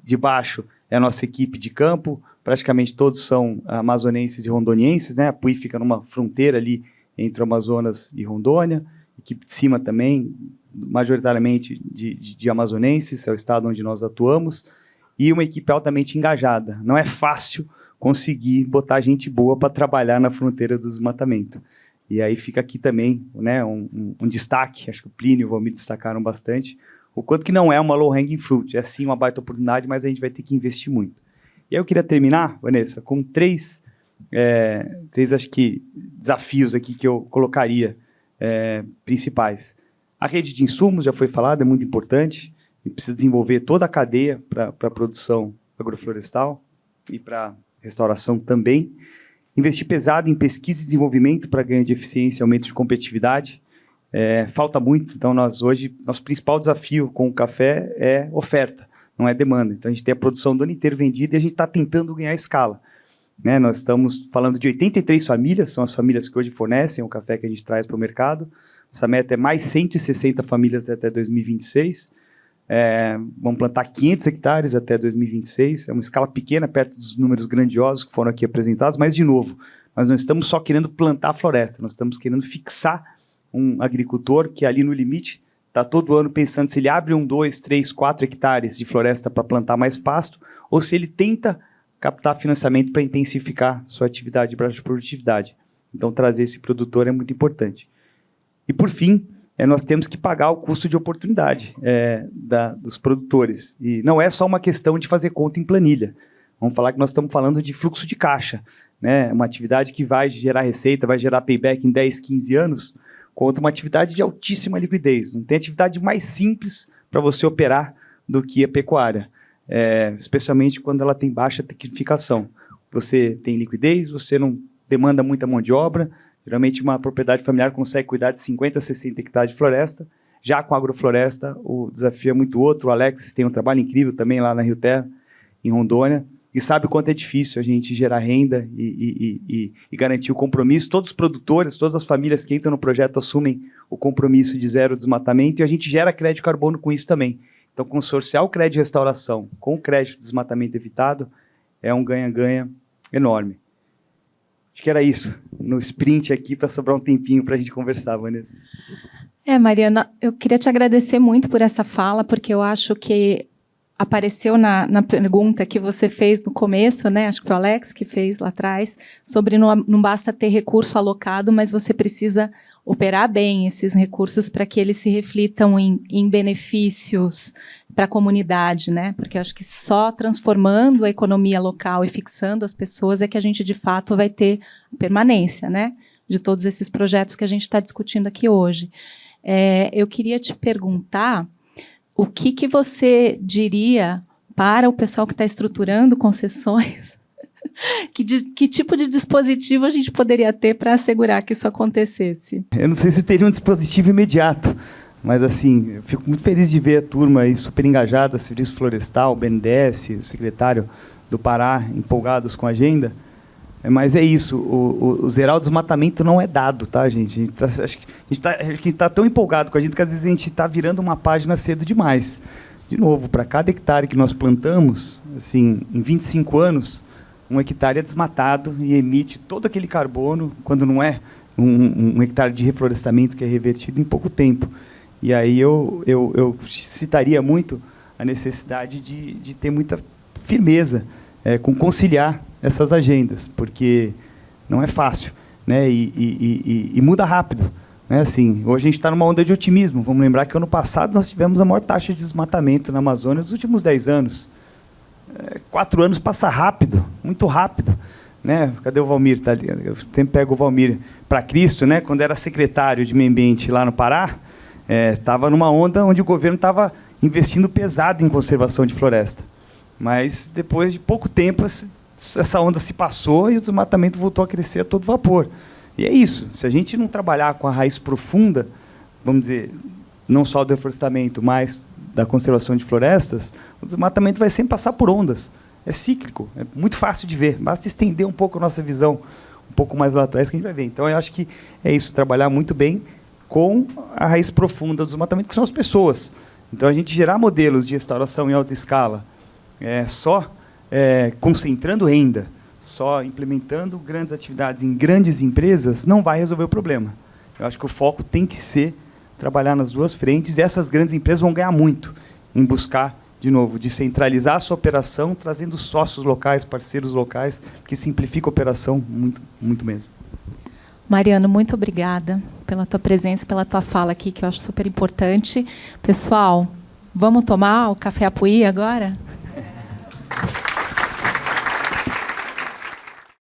de baixo é a nossa equipe de campo, praticamente todos são amazonenses e rondonienses, a PUI fica numa fronteira ali entre o Amazonas e Rondônia, equipe de cima também, majoritariamente de amazonenses, é o estado onde nós atuamos, e uma equipe altamente engajada. Não é fácil conseguir botar gente boa para trabalhar na fronteira do desmatamento. E aí fica aqui também um destaque, acho que o Plínio e o Valmir destacaram bastante, o quanto que não é uma low-hanging fruit, é sim uma baita oportunidade, mas a gente vai ter que investir muito. E aí eu queria terminar, Vanessa, com três acho que, desafios aqui que eu colocaria principais. A rede de insumos, já foi falado, é muito importante, e precisa desenvolver toda a cadeia para a produção agroflorestal e para restauração também. investir pesado em pesquisa e desenvolvimento para ganho de eficiência e aumento de competitividade. Falta muito, então hoje, nosso principal desafio com o café é oferta, não é demanda. Então a gente tem a produção do ano inteiro vendida e a gente está tentando ganhar escala. Né? Nós estamos falando de 83 famílias, são as famílias que hoje fornecem o café que a gente traz para o mercado. Essa meta é mais 160 famílias até 2026. Vamos plantar 500 hectares até 2026. É uma escala pequena, perto dos números grandiosos que foram aqui apresentados, mas, de novo, nós não estamos só querendo plantar a floresta, nós estamos querendo fixar um agricultor que ali no limite está todo ano pensando se ele abre 1, 2, 3, 4 hectares de floresta para plantar mais pasto ou se ele tenta captar financiamento para intensificar sua atividade de baixa produtividade. Então, trazer esse produtor é muito importante. E, por fim, nós temos que pagar o custo de oportunidade dos produtores. E não é só uma questão de fazer conta em planilha. Vamos falar que nós estamos falando de fluxo de caixa, né? Uma atividade que vai gerar receita, vai gerar payback em 10, 15 anos, contra uma atividade de altíssima liquidez. Não tem atividade mais simples para você operar do que a pecuária, especialmente quando ela tem baixa tecnificação. Você tem liquidez, você não demanda muita mão de obra. Geralmente, uma propriedade familiar consegue cuidar de 50, 60 hectares de floresta. Já com a agrofloresta, o desafio é muito outro. O Alex tem um trabalho incrível também lá na Rio Terra, em Rondônia, e sabe o quanto é difícil a gente gerar renda e garantir o compromisso. Todos os produtores, todas as famílias que entram no projeto assumem o compromisso de zero desmatamento e a gente gera crédito de carbono com isso também. Então, consorciar o crédito de restauração com o crédito de desmatamento evitado é um ganha-ganha enorme. Acho que era isso, no sprint aqui, para sobrar um tempinho para a gente conversar, Vanessa. Mariana, eu queria te agradecer muito por essa fala, porque eu acho que apareceu na pergunta que você fez no começo, né? Acho que foi o Alex que fez lá atrás, sobre não basta ter recurso alocado, mas você precisa operar bem esses recursos para que eles se reflitam em benefícios para a comunidade, né? Porque eu acho que só transformando a economia local e fixando as pessoas é que a gente, de fato, vai ter permanência, né? De todos esses projetos que a gente está discutindo aqui hoje. Eu queria te perguntar o que você diria para o pessoal que está estruturando concessões? Que tipo de dispositivo a gente poderia ter para assegurar que isso acontecesse? Eu não sei se teria um dispositivo imediato, mas assim, eu fico muito feliz de ver a turma aí super engajada, Serviço Florestal, o BNDES, o secretário do Pará, empolgados com a agenda. Mas é isso, o zerar o desmatamento não é dado, tá, gente? Acho que a gente está tão empolgado com a gente que às vezes a gente está virando uma página cedo demais. De novo, para cada hectare que nós plantamos, assim, em 25 anos, 1 hectare é desmatado e emite todo aquele carbono, quando não é um hectare de reflorestamento que é revertido em pouco tempo. E aí eu citaria muito a necessidade de ter muita firmeza com conciliar essas agendas, porque não é fácil, né? E muda rápido. Né? Assim, hoje a gente está numa onda de otimismo. Vamos lembrar que ano passado nós tivemos a maior taxa de desmatamento na Amazônia dos últimos 10 anos. 4 anos passa rápido, muito rápido. Né? Cadê o Valmir? Tá ali. Eu sempre pego o Valmir para Cristo, né? Quando era secretário de Meio Ambiente lá no Pará, estava numa onda onde o governo estava investindo pesado em conservação de floresta. Mas, depois de pouco tempo, essa onda se passou e o desmatamento voltou a crescer a todo vapor. E é isso. Se a gente não trabalhar com a raiz profunda, vamos dizer, não só do reflorestamento, mas da conservação de florestas, o desmatamento vai sempre passar por ondas. É cíclico, é muito fácil de ver. Basta estender um pouco a nossa visão, um pouco mais lá atrás, que a gente vai ver. Então, eu acho que é isso, trabalhar muito bem com a raiz profunda do desmatamento, que são as pessoas. Então, a gente gerar modelos de restauração em alta escala, só concentrando renda, só implementando grandes atividades em grandes empresas, não vai resolver o problema. Eu acho que o foco tem que ser trabalhar nas duas frentes, e essas grandes empresas vão ganhar muito em buscar, de novo, descentralizar a sua operação, trazendo sócios locais, parceiros locais, que simplifica a operação muito, muito mesmo. Mariano, muito obrigada pela tua presença, pela tua fala aqui, que eu acho super importante. Pessoal, vamos tomar o café Apuí agora?